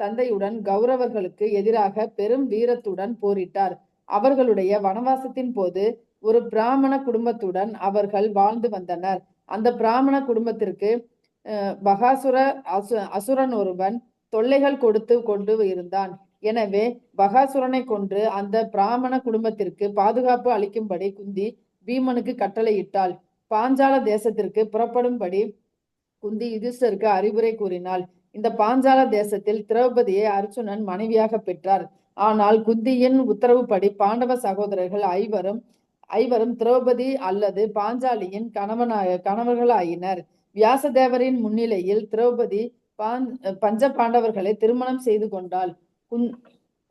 தந்தையுடன் கௌரவர்களுக்கு எதிராக பெரும் வீரத்துடன் போரிட்டார். அவர்களுடைய வனவாசத்தின் போது ஒரு பிராமண குடும்பத்துடன் அவர்கள் வாழ்ந்து வந்தனர். அந்த பிராமண குடும்பத்திற்கு பகாசுர அசுரன் ஒருவன் தொல்லைகள் கொடுத்து கொண்டு இருந்தான். எனவே பகாசுரனை கொன்று அந்த பிராமண குடும்பத்திற்கு பாதுகாப்பு அளிக்கும்படி குந்தி பீமனுக்கு கட்டளையிட்டாள். பாஞ்சால தேசத்திற்கு புறப்படும்படி குந்தி யுதிஷ்டருக்கு அறிவுரை கூறினாள். இந்த பாஞ்சால தேசத்தில் திரௌபதியை அர்ஜுனன் மனைவியாக பெற்றார். ஆனால் குந்தியின் உத்தரவுப்படி பாண்டவ சகோதரர்கள் ஐவரும் திரௌபதி அல்லது பாஞ்சாலியின் கணவர்களாயினர். வியாசதேவரின் முன்னிலையில் திரௌபதி பஞ்ச பாண்டவர்களை திருமணம் செய்து கொண்டாள்.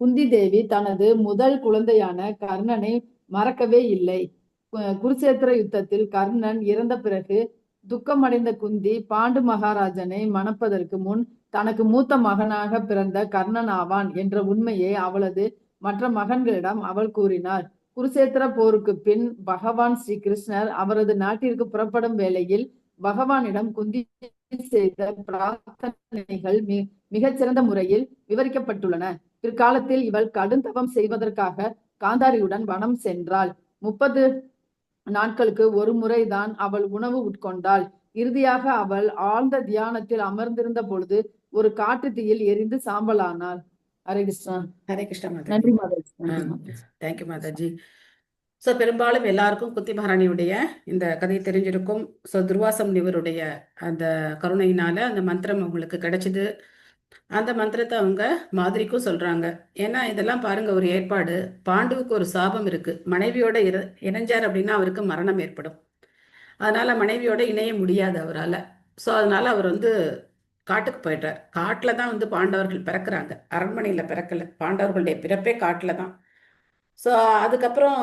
குந்தி தேவி தனது முதல் குழந்தையான கர்ணனை மறக்கவே இல்லை. குருசேத்திர யுத்தத்தில் கர்ணன் இறந்த பிறகு துக்கமடைந்த குந்தி பாண்டு மகாராஜனை மணப்பதற்கு முன் தனக்கு மூத்த மகனாக பிறந்த கர்ணன் ஆவான் என்ற உண்மையை அவளது மற்ற மகன்களிடம் அவள் கூறினார். குருசேத்திர போருக்கு பின் பகவான் ஸ்ரீ கிருஷ்ணர் அவரது நாட்டிற்கு புறப்படும் வேளையில் பகவானிடம் குந்தி செய்த பிரார்த்தனைகள் மிகச்சிறந்த முறையில் விவரிக்கப்பட்டுள்ளன. பிற்காலத்தில் இவள் கடுந்தவம் செய்வதற்காக காந்தாரியுடன் வனம் சென்றாள். 30 நாட்களுக்கு ஒரு முறைதான் அவள் உணவு உட்கொண்டாள். இறுதியாக அவள் ஆழ்ந்த தியானத்தில் அமர்ந்திருந்த பொழுது ஒரு காட்டு தீயில் எரிந்து சாம்பலானாள். ஹரே கிருஷ்ணா. ஹரே கிருஷ்ணா மாதாஜி. நன்றி மாதாஜி. நன்றி மாதாஜி. தேங்க்யூ மாதாஜி. ஸோ பெரும்பாலும் எல்லாருக்கும் குந்தி மகாராணியுடைய இந்த கதை தெரிஞ்சிருக்கும். ஸோ துர்வாச முனிவருடைய அந்த கருணையினால அந்த மந்திரம் அவங்களுக்கு கிடைச்சிது. அந்த மந்திரத்தை அவங்க மாதிரிக்கும் சொல்றாங்க. ஏன்னா இதெல்லாம் பாருங்க, ஒரு ஏற்பாடு. பாண்டுவுக்கு ஒரு சாபம் இருக்கு. மனைவியோட இணைஞ்சார் அப்படின்னா அவருக்கு மரணம் ஏற்படும். அதனால மனைவியோட இணைய முடியாது அவரால். ஸோ அதனால அவர் வந்து காட்டுக்கு போயிட்டார். காட்டில் தான் வந்து பாண்டவர்கள் பிறக்கிறாங்க, அரண்மனையில் பிறக்கல. பாண்டவர்களுடைய பிறப்பே காட்டில் தான். ஸோ அதுக்கப்புறம்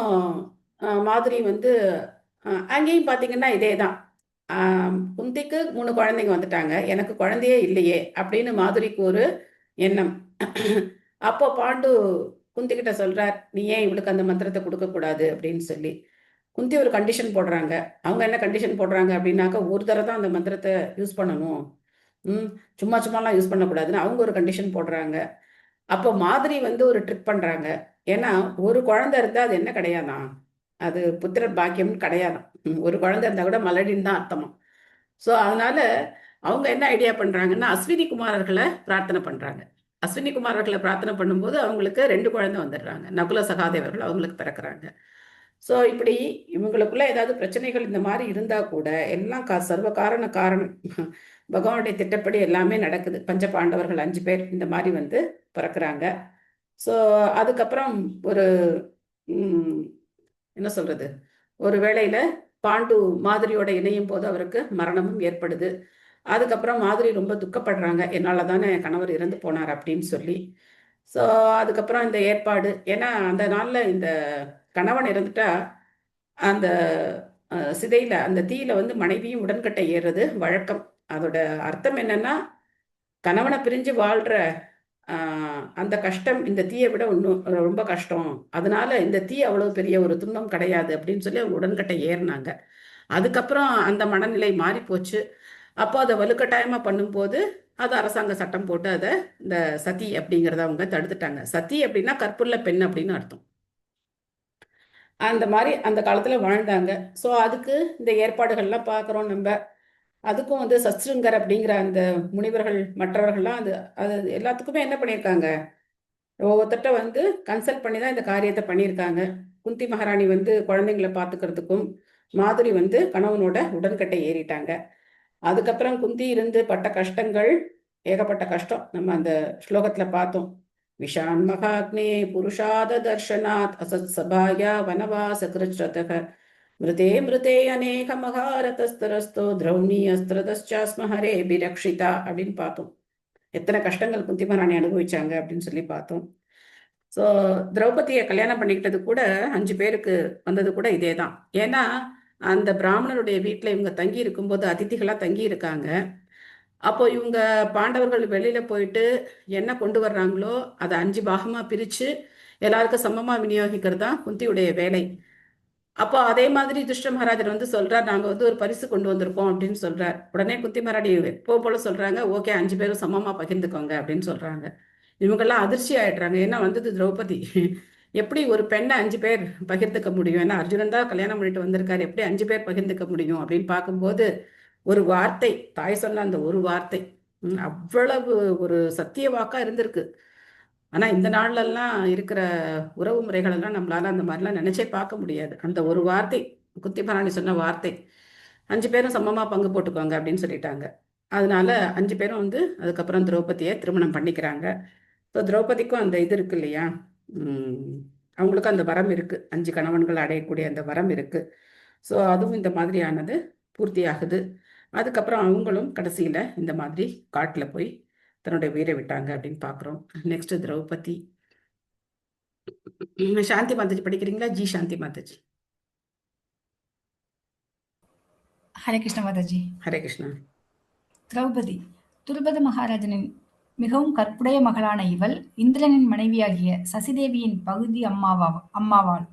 மாதிரி வந்து அங்கேயும் பார்த்தீங்கன்னா இதே தான். குந்திக்கு 3 குழந்தைங்க வந்துட்டாங்க, எனக்கு குழந்தையே இல்லையே அப்படின்னு மாதுரிக்கு ஒரு எண்ணம். அப்போ பாண்டு குந்திக்கிட்ட சொல்றார், நீ ஏன் இவளுக்கு அந்த மந்திரத்தை கொடுக்கக்கூடாது அப்படின்னு சொல்லி. குந்தி ஒரு கண்டிஷன் போடுறாங்க. அவங்க என்ன கண்டிஷன் போடுறாங்க அப்படின்னாக்கா, ஒரு தடவை தான் அந்த மந்திரத்தை யூஸ் பண்ணணும், சும்மா சும்மாலாம் யூஸ் பண்ணக்கூடாதுன்னு அவங்க ஒரு கண்டிஷன் போடுறாங்க. அப்போ மாதிரி வந்து ஒரு ட்ரிக் பண்றாங்க. ஏன்னா ஒரு குழந்தை இருந்தா அது என்ன கிடையாதான், அது புத்திரர் பாக்கியம்னு கிடையாதான். ஒரு குழந்தை இருந்தா கூட மலடின்னு தான் அர்த்தமா. ஸோ அதனால அவங்க என்ன ஐடியா பண்றாங்கன்னா, அஸ்வினி குமாரர்களை பிரார்த்தனை பண்றாங்க. அஸ்வினி குமாரர்களை பிரார்த்தனை பண்ணும்போது அவங்களுக்கு 2 குழந்தை வந்துடுறாங்க. நகுல சகாதேவர்கள் அவங்களுக்கு பிறக்கிறாங்க. ஸோ இப்படி இவங்களுக்குள்ள ஏதாவது பிரச்சனைகள் இந்த மாதிரி இருந்தா கூட எல்லாம் சர்வ காரணம் பகவானுடைய திட்டப்படி எல்லாமே நடக்குது. பஞ்ச பாண்டவர்கள் 5 பேர் இந்த மாதிரி வந்து பிறக்கிறாங்க. ஸோ அதுக்கப்புறம் ஒரு என்ன சொல்றது, ஒரு வேளையில பாண்டு மாதிரியோட இணையும் போது அவருக்கு மரணமும் ஏற்படுது. அதுக்கப்புறம் மாதிரி ரொம்ப துக்கப்படுறாங்க, என்னால தானே கணவர் இறந்து போனார் அப்படின்னு சொல்லி. ஸோ அதுக்கப்புறம் இந்த ஏற்பாடு, ஏன்னா அந்த நாளில் இந்த கணவன் இறந்துட்டா அந்த சிதையில அந்த தீயில வந்து மனைவியும் உடன்கட்டை ஏறுறது வழக்கம். அதோட அர்த்தம் என்னன்னா, கணவனை பிரிஞ்சு வாழ்ற அந்த கஷ்டம் இந்த தீயை விட இன்னும் ரொம்ப கஷ்டம், அதனால இந்த தீ அவ்வளவு பெரிய ஒரு துன்பம் கிடையாது அப்படின்னு சொல்லி அவங்க உடன்கட்டை ஏறினாங்க. அதுக்கப்புறம் அந்த மனநிலை மாறி போச்சு. அப்போ அதை வலுக்கட்டாயமா பண்ணும்போது அது அரசாங்க சட்டம் போட்டு அதை இந்த சதி அப்படிங்கிறத அவங்க தடுத்துட்டாங்க. சதி அப்படின்னா கற்புள்ள பெண் அப்படின்னு அர்த்தம். அந்த மாதிரி அந்த காலத்துல வாழ்ந்தாங்க. ஸோ அதுக்கு இந்த ஏற்பாடுகள்லாம் பார்க்குறோம் நம்ம. அதுக்கும் வந்து சஸ்ருங்கர் அப்படிங்கிற அந்த முனிவர்கள் மற்றவர்கள்லாம் அது எல்லாத்துக்குமே என்ன பண்ணியிருக்காங்க, ஒவ்வொருத்தட்ட வந்து கன்சல்ட் பண்ணி தான் இந்த காரியத்தை பண்ணியிருக்காங்க. குந்தி மகாராணி வந்து குழந்தைங்களை பார்த்துக்கிறதுக்கும் மாதிரி வந்து கணவனோட உடன்கட்டை ஏறிட்டாங்க. அதுக்கப்புறம் குந்தி இருந்து பட்ட கஷ்டங்கள் ஏகப்பட்ட கஷ்டம். நம்ம அந்த ஸ்லோகத்துல பார்த்தோம். விஷான் மகாக்னே புருஷாத தர்ஷனாத் அசத் சபாயா வனவாச கிருஷ்ணதக மிருதே மிருதே அநேக மகாரதஸ்தரஸ்தோ திரௌணி அஸ்திரதஸ்சாஸ்ம ஹரே பிரக்ஷிதா அப்படின்னு பார்த்தோம். எத்தனை கஷ்டங்கள் குந்தி மகாராணி அனுபவிச்சாங்க அப்படின்னு சொல்லி பார்த்தோம். ஸோ திரௌபதியை கல்யாணம் பண்ணிக்கிட்டது கூட 5 பேருக்கு வந்தது கூட இதே தான். ஏன்னா அந்த பிராமணருடைய வீட்டில் இவங்க தங்கி இருக்கும்போது அதிதிகளாக தங்கி இருக்காங்க. அப்போ இவங்க பாண்டவர்கள் வெளியில போயிட்டு என்ன கொண்டு வர்றாங்களோ அதை 5 பாகமா பிரிச்சு எல்லாருக்கும் சமமா விநியோகிக்கிறது தான் குந்தியுடைய வேலை. அப்போ அதே மாதிரி துஷ்ட மகாராஜர் வந்து சொல்றார், நாங்க வந்து ஒரு பரிசு கொண்டு வந்திருக்கோம் அப்படின்னு சொல்றார். உடனே குந்தி மகாராணி எப்போ போல சொல்றாங்க, ஓகே 5 பேரும் சமமா பகிர்ந்துக்கோங்க அப்படின்னு சொல்றாங்க. இவங்கெல்லாம் அதிர்ச்சி ஆயிடுறாங்க, ஏன்னா வந்தது திரௌபதி, எப்படி ஒரு பெண்ணை 5 பேர் பகிர்ந்துக்க முடியும், ஏன்னா அர்ஜுனன் தான் கல்யாணம் பண்ணிட்டு வந்திருக்காரு, எப்படி 5 பேர் பகிர்ந்துக்க முடியும் அப்படின்னு பார்க்கும்போது ஒரு வார்த்தை, தாய் சொன்ன அந்த ஒரு வார்த்தை அவ்வளவு ஒரு சத்திய வாக்கா இருந்திருக்கு. ஆனா இந்த நாள்லாம் இருக்கிற உறவு முறைகள் எல்லாம் நம்மளால அந்த மாதிரிலாம் நினைச்சே பார்க்க முடியாது. அந்த ஒரு வார்த்தை, குந்தி மகாராணி சொன்ன வார்த்தை, 5 பேரும் சமமா பங்கு போட்டுக்கோங்க அப்படின்னு சொல்லிட்டாங்க. அதனால 5 பேரும் வந்து அதுக்கப்புறம் திரௌபதியை திருமணம் பண்ணிக்கிறாங்க. ஸோ திரௌபதிக்கும் அந்த இது இருக்கு இல்லையா, அவங்களுக்கும் அந்த வரம் இருக்கு, 5 கணவன்கள் அடையக்கூடிய அந்த வரம் இருக்கு. ஸோ அதுவும் இந்த மாதிரியானது பூர்த்தி ஆகுது. அதுக்கப்புறம் அவங்களும் கடைசியில இந்த மாதிரி காட்டுல போய் தன்னுடைய உயிரை விட்டாங்க அப்படின்னு பாக்குறோம். நெக்ஸ்ட் திரௌபதி. சாந்தி மாதாஜி படிக்கிறீங்களா? ஜி சாந்தி மாதாஜி. ஹரே கிருஷ்ண மாதாஜி. ஹரே கிருஷ்ணா. திரௌபதி துருபத மகாராஜனின் மிகவும் கற்புடைய மகளான இவள் இந்திரனின் மனைவியாகிய சசிதேவியின் பகுதி அம்மாவாள்.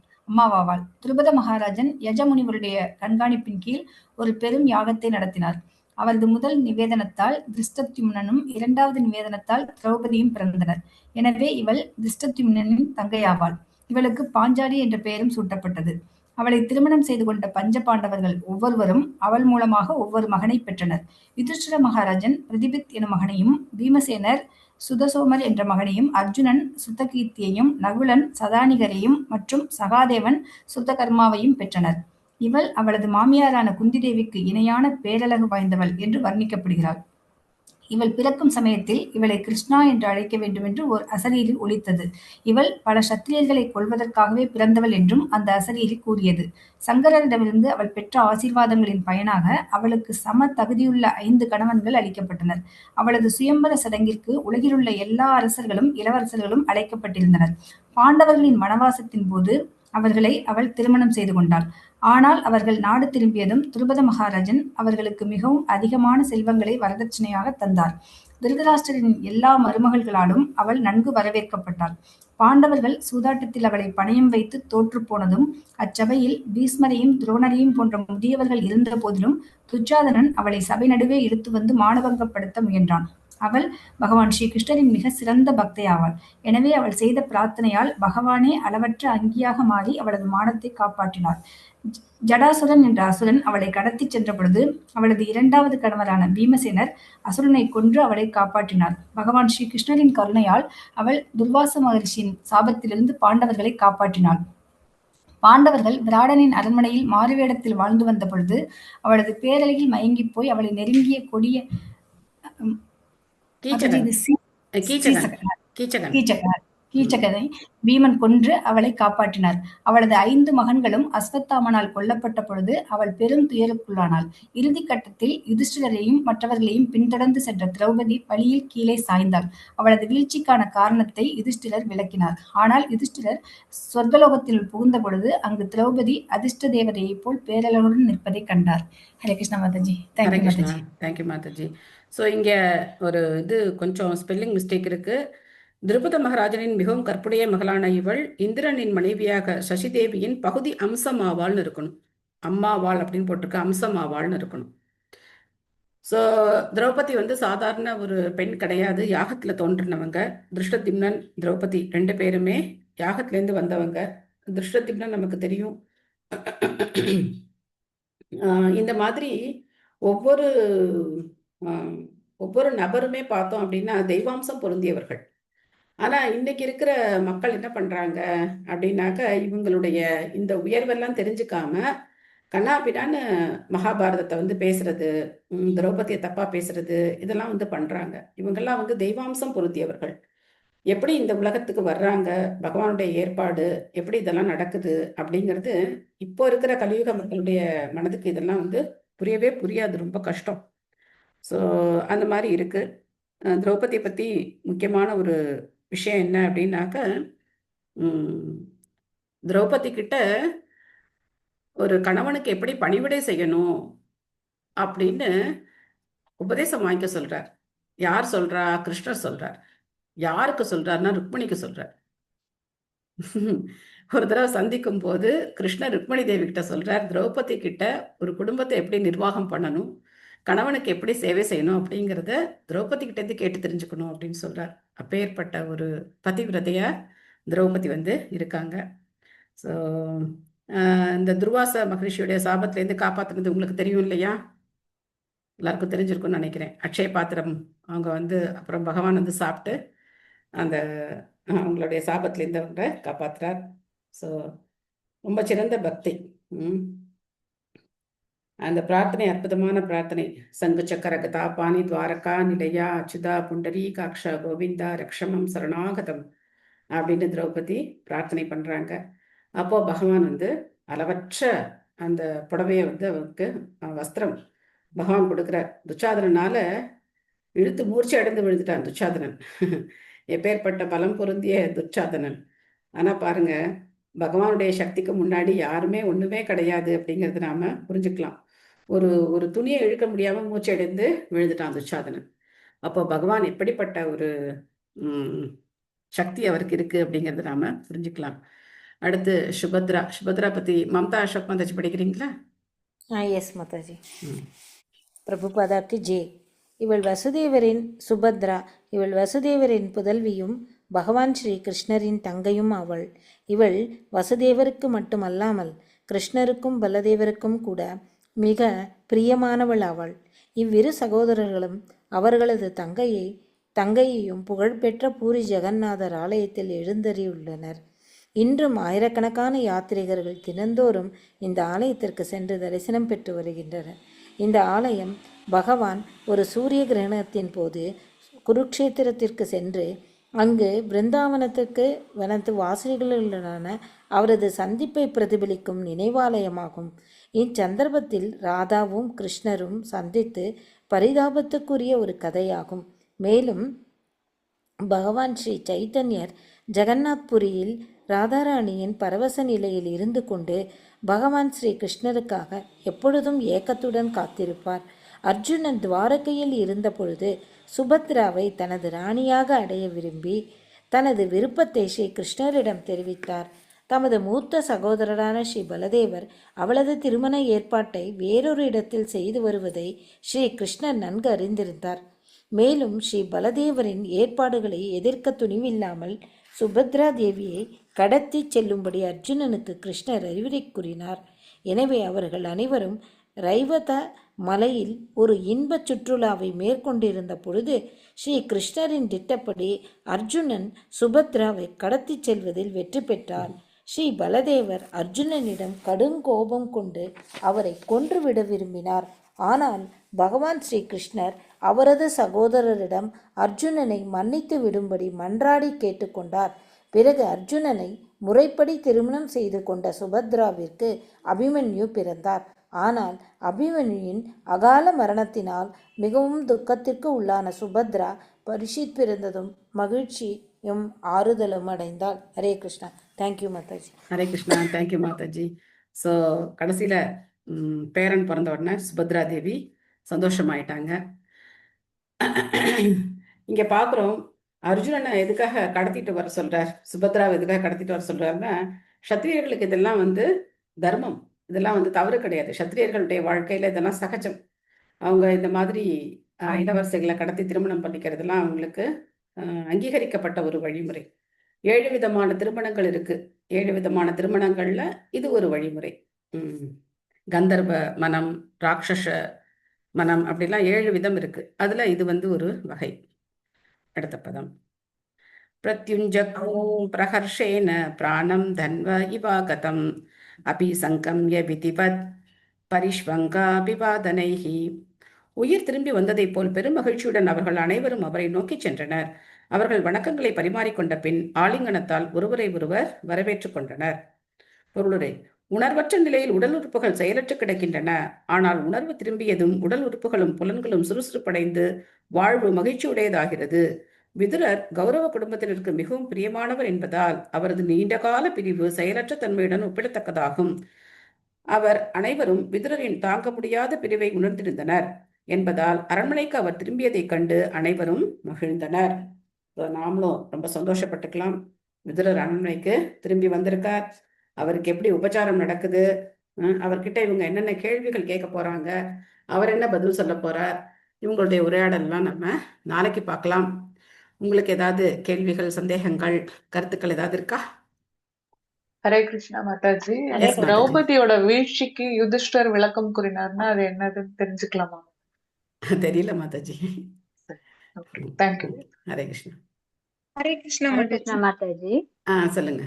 துருபத மகாராஜன் யஜமுனிவருடைய கண்காணிப்பின் கீழ் ஒரு பெரும் யாகத்தை நடத்தினார். அவரது முதல் நிவேதனத்தால் திருஷ்டத்யும்னனும் 2வது நிவேதனத்தால் திரௌபதியும் பிறந்தனர். எனவே இவள் திருஷ்டத்யும்னனின் தங்கையாவாள். இவளுக்கு பாஞ்சாலி என்ற பெயரும் சூட்டப்பட்டது. அவளை திருமணம் செய்து கொண்ட பஞ்ச பாண்டவர்கள் ஒவ்வொருவரும் அவள் மூலமாக ஒவ்வொரு மகனை பெற்றனர். யுதிஷ்டிர மகாராஜன் பிரதிபித் எனும் மகனையும், பீமசேனர் சுதசோமர் என்ற மகனையும், அர்ஜுனன் சுத்தகீர்த்தியையும், நகுலன் சதானிகரையும் மற்றும் சகாதேவன் சுத்தகர்மாவையும் பெற்றனர். இவள் அவளது மாமியாரான குந்தி தேவிக்கு இணையான பேரழகு வாய்ந்தவள் என்று வர்ணிக்கப்படுகிறாள். இவள் பிறக்கும் சமயத்தில் இவளை கிருஷ்ணா என்று அழைக்க வேண்டுமென்று ஓர் அசரீரி ஒலித்தது. இவள் பல சத்திரியர்களை கொல்வதற்காகவே பிறந்தவள் என்றும் அந்த அசரீரி கூறியது. சங்கரரிடமிருந்து அவள் பெற்ற ஆசீர்வாதங்களின் பயனாக அவளுக்கு சம தகுதியுள்ள 5 கணவன்கள் அளிக்கப்பட்டனர். அவளது சுயம்பர சடங்கிற்கு உலகிலுள்ள எல்லா அரசர்களும் இளவரசர்களும் அழைக்கப்பட்டிருந்தனர். பாண்டவர்களின் வனவாசத்தின் போது அவர்களை அவள் திருமணம் செய்து கொண்டாள். ஆனால் அவர்கள் நாடு திரும்பியதும் துருபத மகாராஜன் அவர்களுக்கு மிகவும் அதிகமான செல்வங்களை வரதட்சணையாக தந்தார். திருதராஷ்டிரரின் எல்லா மருமகள்களாலும் அவள் நன்கு வரவேற்கப்பட்டாள். பாண்டவர்கள் சூதாட்டத்தில் அவளை பணயம் வைத்து தோற்று போனதும் அச்சபையில் பீஷ்மரையும் துரோணரையும் போன்ற முதியவர்கள் இருந்த போதிலும் துச்சாதனன் அவளை சபை நடுவே இழுத்து வந்து மானபங்கப்படுத்த முயன்றான். அவள் பகவான் ஸ்ரீ கிருஷ்ணரின் மிக சிறந்த பக்தையாவாள். எனவே அவள் செய்த பிரார்த்தனையால் பகவானே அளவற்ற அங்கியாக மாறி அவளது மானத்தை காப்பாற்றினார். ஜடாசுரன் என்ற அசுரன் அவளை கடத்தி சென்ற பொழுது அவளது 2வது கணவரான பீமசேனர் அசுரனை கொன்று அவளை காப்பாற்றினார். பகவான் ஸ்ரீ கிருஷ்ணரின் கருணையால் அவள் துர்வாச மகரிஷியின் சாபத்திலிருந்து பாண்டவர்களை காப்பாற்றினாள். பாண்டவர்கள் விராடனின் அரண்மனையில் மாறுவேடத்தில் வாழ்ந்து வந்த பொழுது அவளது பேரழகில் மயங்கி போய் அவளை நெருங்கிய கொடிய கீச்சகனை பீமன் கொன்று அவளை காப்பாற்றினார். அவளது 5 மகன்களும் அஸ்வத்தாமனால் கொல்லப்பட்ட பொழுது அவள் பெரும் துயருக்குள்ளானாள். இறுதி கட்டத்தில் யுதிஷ்டிரரையும் மற்றவர்களையும் பின்தொடர்ந்து சென்ற திரௌபதி வழியில் கீழே சாய்ந்தாள். அவளது வீழ்ச்சிக்கான காரணத்தை யுதிஷ்டிரர் விளக்கினார். ஆனால் யுதிஷ்டிரர் சொர்க்கலோகத்தில் புகுந்த பொழுது அங்கு திரௌபதி அதிர்ஷ்ட தேவதையை போல் பேரழகுடன் நிற்பதை கண்டார். ஹரே கிருஷ்ணா மாதாஜி. ஹரே கிருஷ்ணா. தேங்க்யூ மாதாஜி. ஸோ இங்கே ஒரு கொஞ்சம் ஸ்பெல்லிங் மிஸ்டேக் இருக்கு. திரௌபத மகாராஜனின் மிகவும் கற்புடைய மகளான இவள் இந்திரனின் மனைவியாக சசிதேவியின் பகுதி அம்சமாவாள்னு இருக்கணும். அம்மாவாள் அப்படின்னு போட்டிருக்க, அம்சமாவாள்னு இருக்கணும். ஸோ திரௌபதி சாதாரண ஒரு பெண் கிடையாது, யாகத்துல தோன்றினவங்க. திருஷ்டத்யும்னன் திரௌபதி 2 பேருமே யாகத்திலேருந்து வந்தவங்க. திருஷ்டத்யும்னன் நமக்கு தெரியும். இந்த மாதிரி ஒவ்வொரு ஒவ்வொரு நபருமே பார்த்தோம் அப்படின்னா தெய்வாம்சம் பொருந்தியவர்கள். ஆனா இன்னைக்கு இருக்கிற மக்கள் என்ன பண்றாங்க அப்படின்னாக்க, இவங்களுடைய இந்த உயர்வெல்லாம் தெரிஞ்சுக்காம கண்ணாபிடான்னு மகாபாரதத்தை பேசுறது, திரௌபதியை தப்பா பேசுறது, இதெல்லாம் பண்றாங்க. இவங்கெல்லாம் தெய்வாம்சம் பொருந்தியவர்கள். எப்படி இந்த உலகத்துக்கு வர்றாங்க, பகவானுடைய ஏற்பாடு எப்படி இதெல்லாம் நடக்குது அப்படிங்கிறது இப்போ இருக்கிற கலியுக மக்களுடைய மனதுக்கு இதெல்லாம் புரியவே புரியாது, ரொம்ப கஷ்டம். ஸோ அந்த மாதிரி இருக்கு. திரௌபதியை பத்தி முக்கியமான ஒரு விஷயம் என்ன அப்படின்னாக்க, திரௌபதி கிட்ட ஒரு கணவனுக்கு எப்படி பணிவிடை செய்யணும் அப்படின்னு உபதேசம் வாங்கிக்க சொல்றார். யார் சொல்றா? கிருஷ்ணர் சொல்றார். யாருக்கு சொல்றாருன்னா ருக்மிணிக்கு சொல்றார். ஒரு தடவை சந்திக்கும் போது கிருஷ்ணர் ருக்மிணி தேவி கிட்ட சொல்றார், திரௌபதி கிட்ட ஒரு குடும்பத்தை எப்படி நிர்வாகம் பண்ணணும், கணவனுக்கு எப்படி சேவை செய்யணும் அப்படிங்கிறத திரௌபதி கிட்ட இருந்து கேட்டு தெரிஞ்சுக்கணும் அப்படின்னு சொல்றார். அப்பேற்பட்ட ஒரு பதிவிரதையா திரௌபதி இருக்காங்க. ஸோ இந்த துர்வாச மகரிஷியுடைய சாபத்திலேருந்து காப்பாற்றுனது உங்களுக்கு தெரியும் இல்லையா? எல்லாருக்கும் தெரிஞ்சிருக்கும்னு நினைக்கிறேன். அக்ஷய பாத்திரம் அவங்க அப்புறம் பகவான் சாப்பிட்டு அந்த அவங்களுடைய சாபத்திலேருந்து அவங்க காப்பாற்றுறார். ஸோ ரொம்ப சிறந்த பக்தி. அந்த பிரார்த்தனை அற்புதமான பிரார்த்தனை. சங்கு சக்கர கதா பாணி துவாரகா நிலையா அச்சுதா புண்டரீ காக்ஷா கோவிந்தா ரக்ஷமம் சரணாகதம் அப்படின்னு திரௌபதி பிரார்த்தனை பண்றாங்க. அப்போ பகவான் அளவற்ற அந்த புடவையை அவருக்கு வஸ்திரம் பகவான் கொடுக்குறார். துச்சாதனால இழுத்து மூர்ச்சி அடைந்து விழுந்துட்டான் துச்சாதனன். எப்பேற்பட்ட பலம் பொருந்திய துச்சாதனன். ஆனா பாருங்க, பகவானுடைய சக்திக்கு முன்னாடி யாருமே ஒண்ணுமே கிடையாது அப்படிங்கிறது நாம புரிஞ்சுக்கலாம். ஒரு துணியை இழுக்க முடியாம மூச்சு அடைந்து விழுந்துட்டான் துச்சாதனன். அப்போ பகவான் எப்படிப்பட்ட ஒரு சக்தி அவருக்கு இருக்கு அப்படிங்கிறது நாம புரிஞ்சுக்கலாம். அடுத்து சுபத்ரா பத்தி மம்தா அசோக் மாதாஜி படிக்கிறீங்களா? எஸ் மாதாஜி. பிரபுபாதாக்கு ஜே. இவள் வசுதேவரின் சுபத்ரா. இவள் வசுதேவரின் புதல்வியும் பகவான் ஸ்ரீ கிருஷ்ணரின் தங்கையும் ஆவள். இவள் வசுதேவருக்கு மட்டுமல்லாமல் கிருஷ்ணருக்கும் பலதேவருக்கும் கூட மிக பிரியமானவள் ஆவாள். இவ்விரு சகோதரர்களும் அவர்களது தங்கையையும் புகழ்பெற்ற பூரி ஜெகநாதர் ஆலயத்தில் எழுந்தருளியுள்ளனர். இன்றும் ஆயிரக்கணக்கான யாத்ரீகர்கள் தினந்தோறும் இந்த ஆலயத்திற்கு சென்று தரிசனம் பெற்று வருகின்றனர். இந்த ஆலயம் பகவான் ஒரு சூரிய கிரகணத்தின் போது குருக்ஷேத்திரத்திற்கு சென்று அங்கு பிருந்தாவனத்துக்கு வனத்து வாசிகளுடனான அவரது சந்திப்பை பிரதிபலிக்கும் நினைவாலயமாகும். இச்சந்தர்ப்பத்தில் ராதாவும் கிருஷ்ணரும் சந்தித்து பரிதாபத்துக்குரிய ஒரு கதையாகும். மேலும் பகவான் ஸ்ரீ சைத்தன்யர் ஜெகநாத்புரியில் ராதாராணியின் பரவச நிலையில் இருந்து கொண்டு பகவான் ஸ்ரீ கிருஷ்ணருக்காக எப்பொழுதும் ஏக்கத்துடன் காத்திருப்பார். அர்ஜுனன் துவாரகையில் இருந்த பொழுது சுபத்ராவை தனது ராணியாக அடைய விரும்பி தனது விருப்பத்தை ஸ்ரீ கிருஷ்ணரிடம் தெரிவித்தார். தமது மூத்த சகோதரரான ஸ்ரீ பலதேவர் அவளது திருமண ஏற்பாட்டை வேறொரு இடத்தில் செய்து வருவதை ஸ்ரீ கிருஷ்ணர் நன்கு அறிந்திருந்தார். மேலும் ஸ்ரீ பலதேவரின் ஏற்பாடுகளை எதிர்க்க துணிவில்லாமல் சுபத்ரா தேவியை கடத்தி செல்லும்படி அர்ஜுனனுக்கு கிருஷ்ணர் அறிவுரை கூறினார். எனவே அவர்கள் அனைவரும் ரைவத மலையில் ஒரு இன்பச் சுற்றுலாவை மேற்கொண்டிருந்த பொழுது ஸ்ரீ கிருஷ்ணரின் திட்டப்படி அர்ஜுனன் சுபத்ராவை கடத்தி செல்வதில் வெற்றி பெற்றார். ஸ்ரீ பலதேவர் அர்ஜுனனிடம் கடுங்கோபம் கொண்டு அவரை கொன்றுவிட விரும்பினார். ஆனால் பகவான் ஸ்ரீ கிருஷ்ணர் அவரது சகோதரரிடம் அர்ஜுனனை மன்னித்து விடும்படி மன்றாடி கேட்டுக்கொண்டார். பிறகு அர்ஜுனனை முறைப்படி திருமணம் செய்து கொண்ட சுபத்ராவிற்கு அபிமன்யு பிறந்தார். ஆனால் அபிமன்யுவின் அகால மரணத்தினால் மிகவும் துக்கத்திற்கு உள்ளான சுபத்ரா பரிஷித் பிறந்ததும் மகிழ்ச்சியும் ஆறுதலும் அடைந்தாள். Hare Krishna. Thank you Mataji. Hare Krishna. Thank you Mataji. So கடைசியில் பேரன் பிறந்த உடனே சுபத்ரா தேவி சந்தோஷமாயிட்டாங்க. இங்கே பார்க்குறோம் அர்ஜுனனை எதுக்காக கடத்திட்டு வர சொல்கிறார், சுபத்ராவை எதுக்காக கடத்திட்டு வர சொல்கிறாருன்னா, க்ஷத்ரியர்களுக்கு இதெல்லாம் தர்மம், இதெல்லாம் தவறு கிடையாது. க்ஷத்ரியர்களுடைய வாழ்க்கையில் இதெல்லாம் சகஜம். அவங்க இந்த மாதிரி இளவரசிகளை கடத்தி திருமணம் பண்ணிக்கிறதுலாம் அவங்களுக்கு அங்கீகரிக்கப்பட்ட ஒரு வழிமுறை. 7 விதமான திருமணங்கள் இருக்கு. 7 விதமான திருமணங்கள்ல இது ஒரு வழிமுறை. கந்தர்வ மனம், ராட்சச மனம், அப்படிலாம் 7 விதம் இருக்கு. அதுல இது ஒரு வகை. அடுத்த பதம் பிரத்யுஞ்சக்ரூ பிரஹர்ஷேன பிராணம் தன்வ இவாகதம் அபி சங்கம்ய விதிவத் பரிஷ்வங்காபிவாதனைஹி. உயிர் திரும்பி வந்ததைப் போல் பெரும் மகிழ்ச்சியுடன் அவர்கள் அனைவரும் அவரை நோக்கி சென்றனர். அவர்கள் வணக்கங்களை பரிமாறிக்கொண்ட பின் ஆலிங்கனத்தால் ஒருவரை ஒருவர் வரவேற்றுக் கொண்டனர். பொருளுரை: உணர்வற்ற நிலையில் உடல் உறுப்புகள் செயலற்று கிடக்கின்றன. ஆனால் உணர்வு திரும்பியதும் உடல் உறுப்புகளும் புலன்களும் சுறுசுறுப்படைந்து வாழ்வு மகிழ்ச்சியுடையதாகிறது. விதுரர் கௌரவ குடும்பத்தினருக்கு மிகவும் பிரியமானவர் என்பதால் அவரது நீண்டகால பிரிவு செயலற்ற தன்மையுடன் ஒப்பிடத்தக்கதாகும். அவர் அனைவரும் விதுரரின் தாங்க முடியாத பிரிவை உணர்ந்திருந்தனர் என்பதால் அரண்மனைக்கு அவர் திரும்பியதைக் கண்டு அனைவரும் மகிழ்ந்தனர். நாமளும் ரொம்ப சந்தோஷப்பட்டுக்கலாம். விதுரர் அரண்மனைக்கு திரும்பி வந்திருக்கார். அவருக்கு எப்படி உபச்சாரம் நடக்குது, அவர்கிட்ட இவங்க என்னென்ன கேள்விகள் கேட்க போறாங்க, அவர் என்ன பதில் சொல்ல போறார், இவங்களுடைய உரையாடலாம் நம்ம நாளைக்கு பார்க்கலாம். உங்களுக்கு ஏதாவது கேள்விகள், சந்தேகங்கள், கருத்துக்கள் ஏதாவது இருக்கா? ஹரே கிருஷ்ணா மாதாஜி. திரௌபதியோட வீழ்ச்சிக்கு யுதிஷ்டர் விளக்கம் கூறினார்னா அது என்னதுன்னு தெரிஞ்சுக்கலாமா? தெரியல மாதாஜி. தேங்க்யூ. ஹரே கிருஷ்ணா. ஹரே கிருஷ்ணா ஹரே கிருஷ்ணா மாதாஜி. சொல்லுங்க.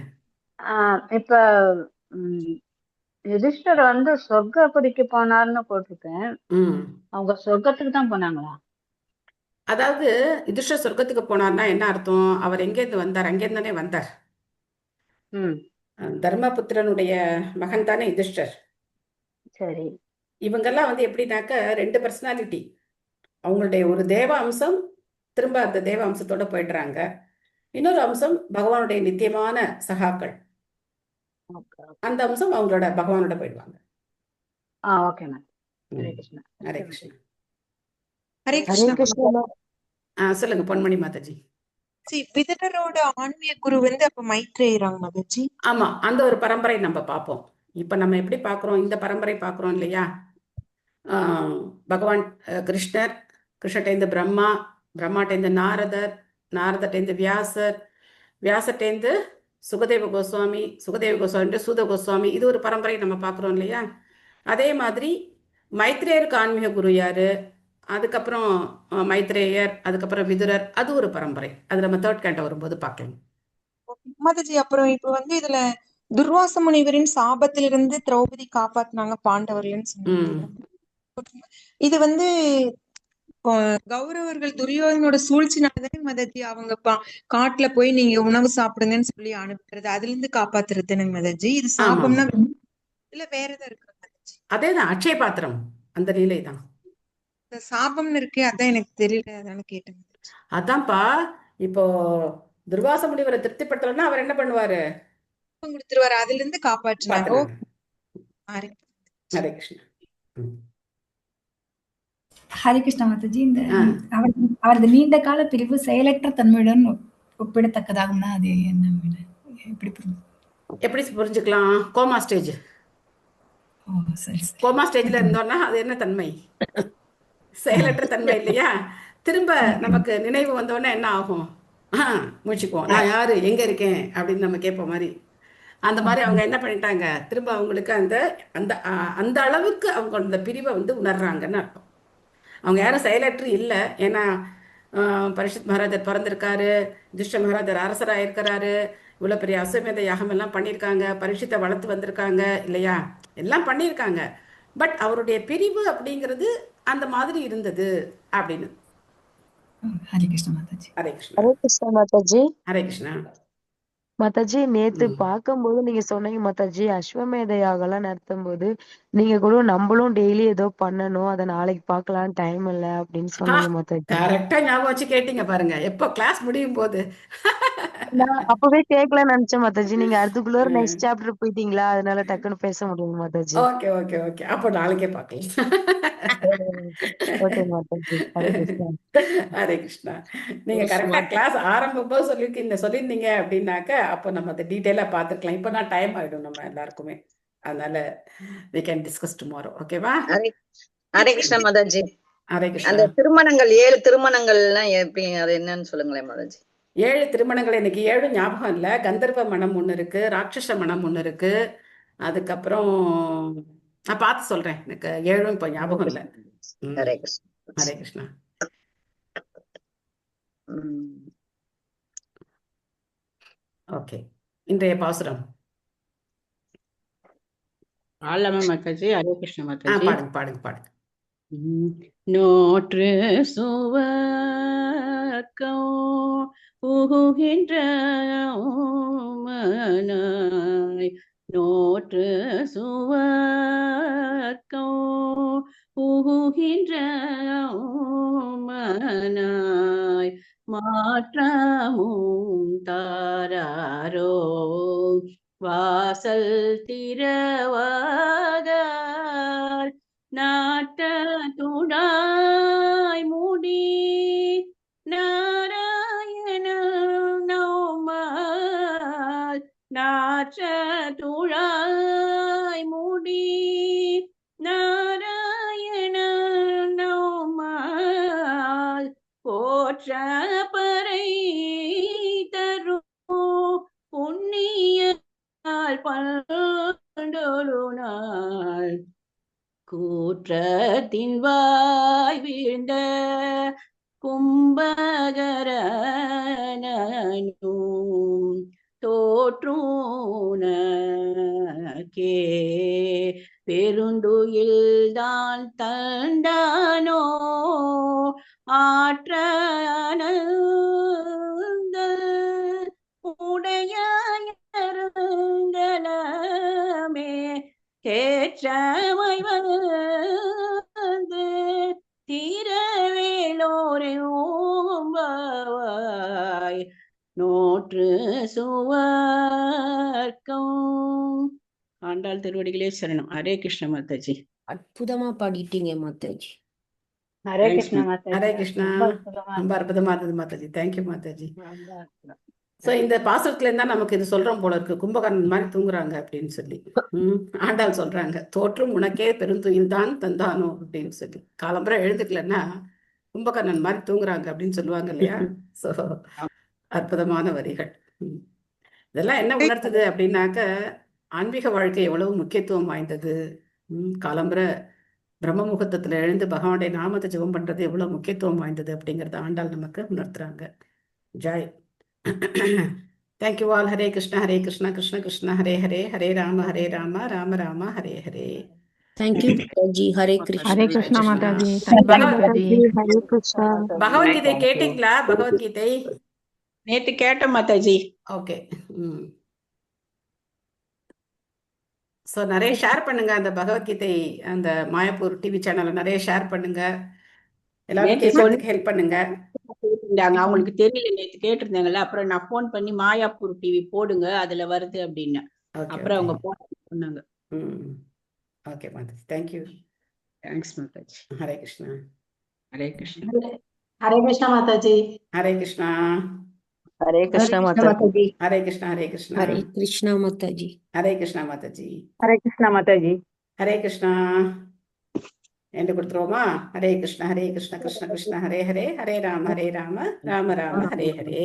இப்ப யுதிஷ்டர் சொர்க்கபுரிக்கு போனார்னு போட்டிருக்கேன். அவங்க சொர்க்கத்துக்கு தான் போனாங்களா? அதாவது யுதிஷ்டர் சொர்க்கத்துக்கு போனார்னா என்ன அர்த்தம்? அவர் எங்கேருந்து வந்தார்? அங்கேருந்து தானே வந்தார். தர்மபுத்திரனுடைய மகன் தானே யுதிஷ்டர். சரி. இவங்கெல்லாம் எப்படின்னாக்க 2 பர்சனாலிட்டி. அவங்களுடைய ஒரு தேவ அம்சம் திரும்ப அந்த தேவ அம்சத்தோட போயிடுறாங்க. இன்னொரு அம்சம் பகவானுடைய நித்தியமான சகாக்கள். அந்த அம்சம் அவங்களோட பகவானோட போயிடுவாங்க. Okay ma'am. ஹரே கிருஷ்ணா. ஹரே கிருஷ்ணா. ஹரே கிருஷ்ணா. சொல்லுங்க பொன்மணி மாதாஜி. விதுரரோட ஆன்மீக குரு அப்ப மைத்ரேயராங்க மாதாஜி. ஆமா, அந்த ஒரு பரம்பரை நம்ம பார்ப்போம். இப்ப நம்ம எப்படி பார்க்கிறோம், இந்த பரம்பரை பார்க்கிறோம் இல்லையா? பகவான் கிருஷ்ணர், கிருஷ்ணர்டேந்து பிரம்மா, பிரம்மாட்டேந்து நாரதர், நாரதர்டேந்து வியாசர், வியாசர்டேந்து சுகதேவ கோஸ்வாமி, சூத கோஸ்வாமி, இது ஒரு பரம்பரை நம்ம பார்க்குறோம் இல்லையா? அதே மாதிரி மைத்ரேயருக்கு ஆன்மீக குரு யாரு, அதுக்கப்புறம் மைத்ரேயர், அதுக்கப்புறம் விதுரர், அது ஒரு பரம்பரை. அது நம்ம தேர்ட் கேண்ட வரும்போது பார்க்கலாம். மாதாஜி அப்புறம் இப்ப இதுல துர்வாச முனிவரின் சாபத்திலிருந்து திரௌபதி காப்பாத்தினாங்க பாண்டவர்கள்னு சொன்னாங்க. இது கௌரவர்கள் துரியோதனோட சூழ்ச்சினாலதானே மாதாஜி அவங்க காட்டுல போய் நீங்க உணவு சாப்பிடுங்கன்னு சொல்லி அனுப்புறது, அதுல இருந்து காப்பாத்துறதுன்னு மாதாஜி. இது சாபம்னா இல்ல வேற ஏதாவது இருக்கா மாதாஜி? அதேதான் அட்சய பாத்திரம், அந்த நிலை தான். சாபம்னு இருக்கே, அதான் எனக்கு தெரியல, அதான கேட்டேன். அதான்ப்பா, இப்போ துர்வாச முனிவரை திருப்திப்படுத்தலன்னா அவர் என்ன பண்ணுவாரு? கொடுத்துருவாரு, அதுல இருந்து காப்பாற்றினாங்க. ஹரே கிருஷ்ணா. ஹரே கிருஷ்ணா மாதாஜி. இந்த அவரது நீண்ட கால பிரிவு செயலற்ற தன்மையுடன் ஒப்பிடத்தக்கதாகும்னா அது என்ன, எப்படி புரிஞ்சுக்கலாம்? Coma stage. கோமா ஸ்டேஜ்ல இருந்தோம்னா அது என்ன தன்மை? செயலற்ற தன்மை இல்லையா? திரும்ப நமக்கு நினைவு வந்தோடனே என்ன ஆகும்? முடிச்சுக்குவோம், நான் யாரு, எங்க இருக்கேன் அப்படின்னு நம்ம கேட்ப மாதிரி. அந்த மாதிரி அவங்க என்ன பண்ணிட்டாங்க, திரும்ப அவங்களுக்கு அந்த அந்த அந்த அளவுக்கு அவங்க அந்த பிரிவை உணர்றாங்கன்னு அர்த்தம். அவங்க யாரும் செயலற்று இல்லை. ஏன்னா பரிஷத் மகாராஜர் பிறந்திருக்காரு, யுதிஷ்ட மகாராஜர் அரசராக இருக்கிறாரு, இவ்வளோ பெரிய அஸ்வமேத யாகம் எல்லாம் பண்ணியிருக்காங்க, பரிஷத்தை வளர்த்து வந்திருக்காங்க இல்லையா, எல்லாம் பண்ணியிருக்காங்க. பட் அவருடைய பிரிவு அப்படிங்கிறது அந்த மாதிரி இருந்தது அப்படின்னு. ஹரே கிருஷ்ணா மாதாஜி. ஹரே கிருஷ்ணா. ஹரே கிருஷ்ணா மாதாஜி. ஹரே கிருஷ்ணா. மாதாஜி நேத்து பார்க்கும்போது நீங்க சொன்னீங்க மாதாஜி, அஸ்வமேத யாகம்லாம் நடத்தும் போது நீங்க கூட நம்மளும் டெய்லி ஏதோ பண்ணணும், அதை நாளைக்கு பார்க்கலாம், டைம் இல்ல அப்படின்னு சொன்னீங்க மாதாஜி. கரெக்டா ஞாபகம் வச்சு கேட்டீங்க பாருங்க, எப்போ கிளாஸ் முடியும் போது. நான் அப்பவே கேட்கலாம்னு நினைச்சேன் மாதாஜி, நீங்க அதுக்குள்ள நெக்ஸ்ட் சாப்டர் போயிட்டீங்களா, அதனால டக்குன்னு பேச முடியும் மாதாஜி. ஓகே ஓகே ஓகே, அப்போ நாளைக்கே பார்க்கலாம். ஓகே மாதாஜி. ஹரே கிருஷ்ணா. ஹரே கிருஷ்ணா. நீங்க கரெக்டா கிளாஸ் ஆரம்பம் போது சொல்லியிருந்தீங்க அப்படின்னாக்க அப்போ நம்ம அதை டீட்டெயிலா பார்த்துக்கலாம். இப்போ நான் டைம் ஆயிடும் நம்ம எல்லாருக்குமே, அதனால we can discuss tomorrow. ஓகேவா? ஹரே கிருஷ்ணா மாதாஜி. ஹரே கிருஷ்ணா. அந்த திருமணங்கள் 7 திருமணங்கள்லாம் எப்படி, அது என்னன்னு சொல்லுங்களேன் மாதாஜி. 7 திருமணங்கள் எனக்கு 7 ஞாபகம் இல்லை. கந்தர்வ மனம் ஒன்று இருக்கு, ராட்சச மனம் ஒன்று இருக்கு, அதுக்கப்புறம் நான் பார்த்து சொல்றேன், எனக்கு 7 இப்போ ஞாபகம் இல்லை. ஹரே கிருஷ்ணா. ஹரே கிருஷ்ணா. ஓகே, இன்றைய பாசுரம் ஆலாமா மாதாஜி. ஹரே கிருஷ்ண மாதாஜி. பாடுங்க பாடுங்க பாடுங்க. நோற்று சுவர்க்கம் புகுகின்ற மனாய், நோற்று சுவர்க்கம் புகுகின்ற மனாய், மாற்றமும் தாராரோ வாசல் திரவாதார், நாட்ட துடாய் முடி நாராயண நோமால், நாற்ற துழாய் முடி நாராயண நோமால், போற்ற பறை தரும் புண்ணிய பண்டொரு நாள், கூற்றத்தின் வாய் வீழ்ந்த கும்பகரனும் தோற்றூனக்கே, பெருந்துயில்தான் தண்டானோ ஆற்ற அனந்த உடைய மே, கேற்றமை வந்து தீரவேலோரே ஓம்பாவாய், நோற்று சுவர்க்கம். ஆண்டாள் திருவடிகளே சரணம். ஹரே கிருஷ்ண மாதாஜி. அற்புதமா பாடிட்டீங்க மாதாஜி. ஹரே கிருஷ்ணா மாதாஜி. ஹரே கிருஷ்ணா. ரொம்ப அற்புதமா இருந்தது மாதாஜி. தேங்க்யூ மாதாஜி. ஸோ இந்த பாசுரத்துல இருந்தா நமக்கு இது சொல்றோம் போல இருக்கு, கும்பகர்ணன் மாதிரி தூங்குறாங்க அப்படின்னு சொல்லி. ஆண்டாள் சொல்றாங்க, தோற்றும் உனக்கே பெருந்துயில் தான் தந்தானோ அப்படின்னு சொல்லி. காலம்புரை எழுந்துக்கலன்னா கும்பகர்ணன் மாதிரி தூங்குறாங்க அப்படின்னு சொல்லுவாங்க இல்லையா? ஸோ அற்புதமான வரிகள். இதெல்லாம் என்ன உணர்த்துது அப்படின்னாக்க ஆன்மீக வாழ்க்கை எவ்வளவு முக்கியத்துவம் வாய்ந்தது. காலம்புற பிரம்ம முகூர்த்தத்துல எழுந்து பகவானுடைய நாமத்தை ஜெபம் பண்றது எவ்வளவு முக்கியத்துவம் வாய்ந்தது அப்படிங்கறத ஆண்டாள் நமக்கு உணர்த்துறாங்க. Joy. Thank you all. Hare Krishna Krishna Krishna Hare Hare, Hare Rama Rama Rama Hare Hare. Thank you, Mataji. Hare Krishna. Hare Krishna Krishna. Mataji. Thank you Mataji. Hare Krishna. Bhagavadgita கேட்டீங்களா? பகவத்கீதை நேத்து கேட்டோம் மாதாஜி. ஓகே. ஸோ நிறைய ஷேர் பண்ணுங்க அந்த பகவத்கீதை, அந்த மாயாப்பூர் டிவி சேனல்ல நிறைய ஷேர் பண்ணுங்க. எல்லாரும் நேத்து கேட்கறதுக்கு ஹெல்ப் பண்ணுங்க. கேட்டிருந்தாங்க, அவங்களுக்கு தெரியல, நேத்து கேட்டிருந்தாங்கல்ல. அப்புறம் நான் ஃபோன் பண்ணி மாயாப்பூர் டிவி போடுங்க, அதுல வருது அப்படின்னு. ஓகே அப்புறம் ஓகே. அவங்க சொன்னாங்க. Okay Mataji, thank you. Thanks Mataji. Hare Krishna. Hare Krishna. Hare Krishna Mataji. Hare Krishna. Hare Krishna Mataji. Hare Krishna. Hare Krishna. Hare Krishna Mataji. Hare Krishna Mataji. Hare Krishna Mataji. Hare Krishna என்று கொடுத்துருவோமா? ஹரே கிருஷ்ணா கிருஷ்ண கிருஷ்ண ஹரே ஹரே, ஹரே ராம ராம ராம ஹரே ஹரே.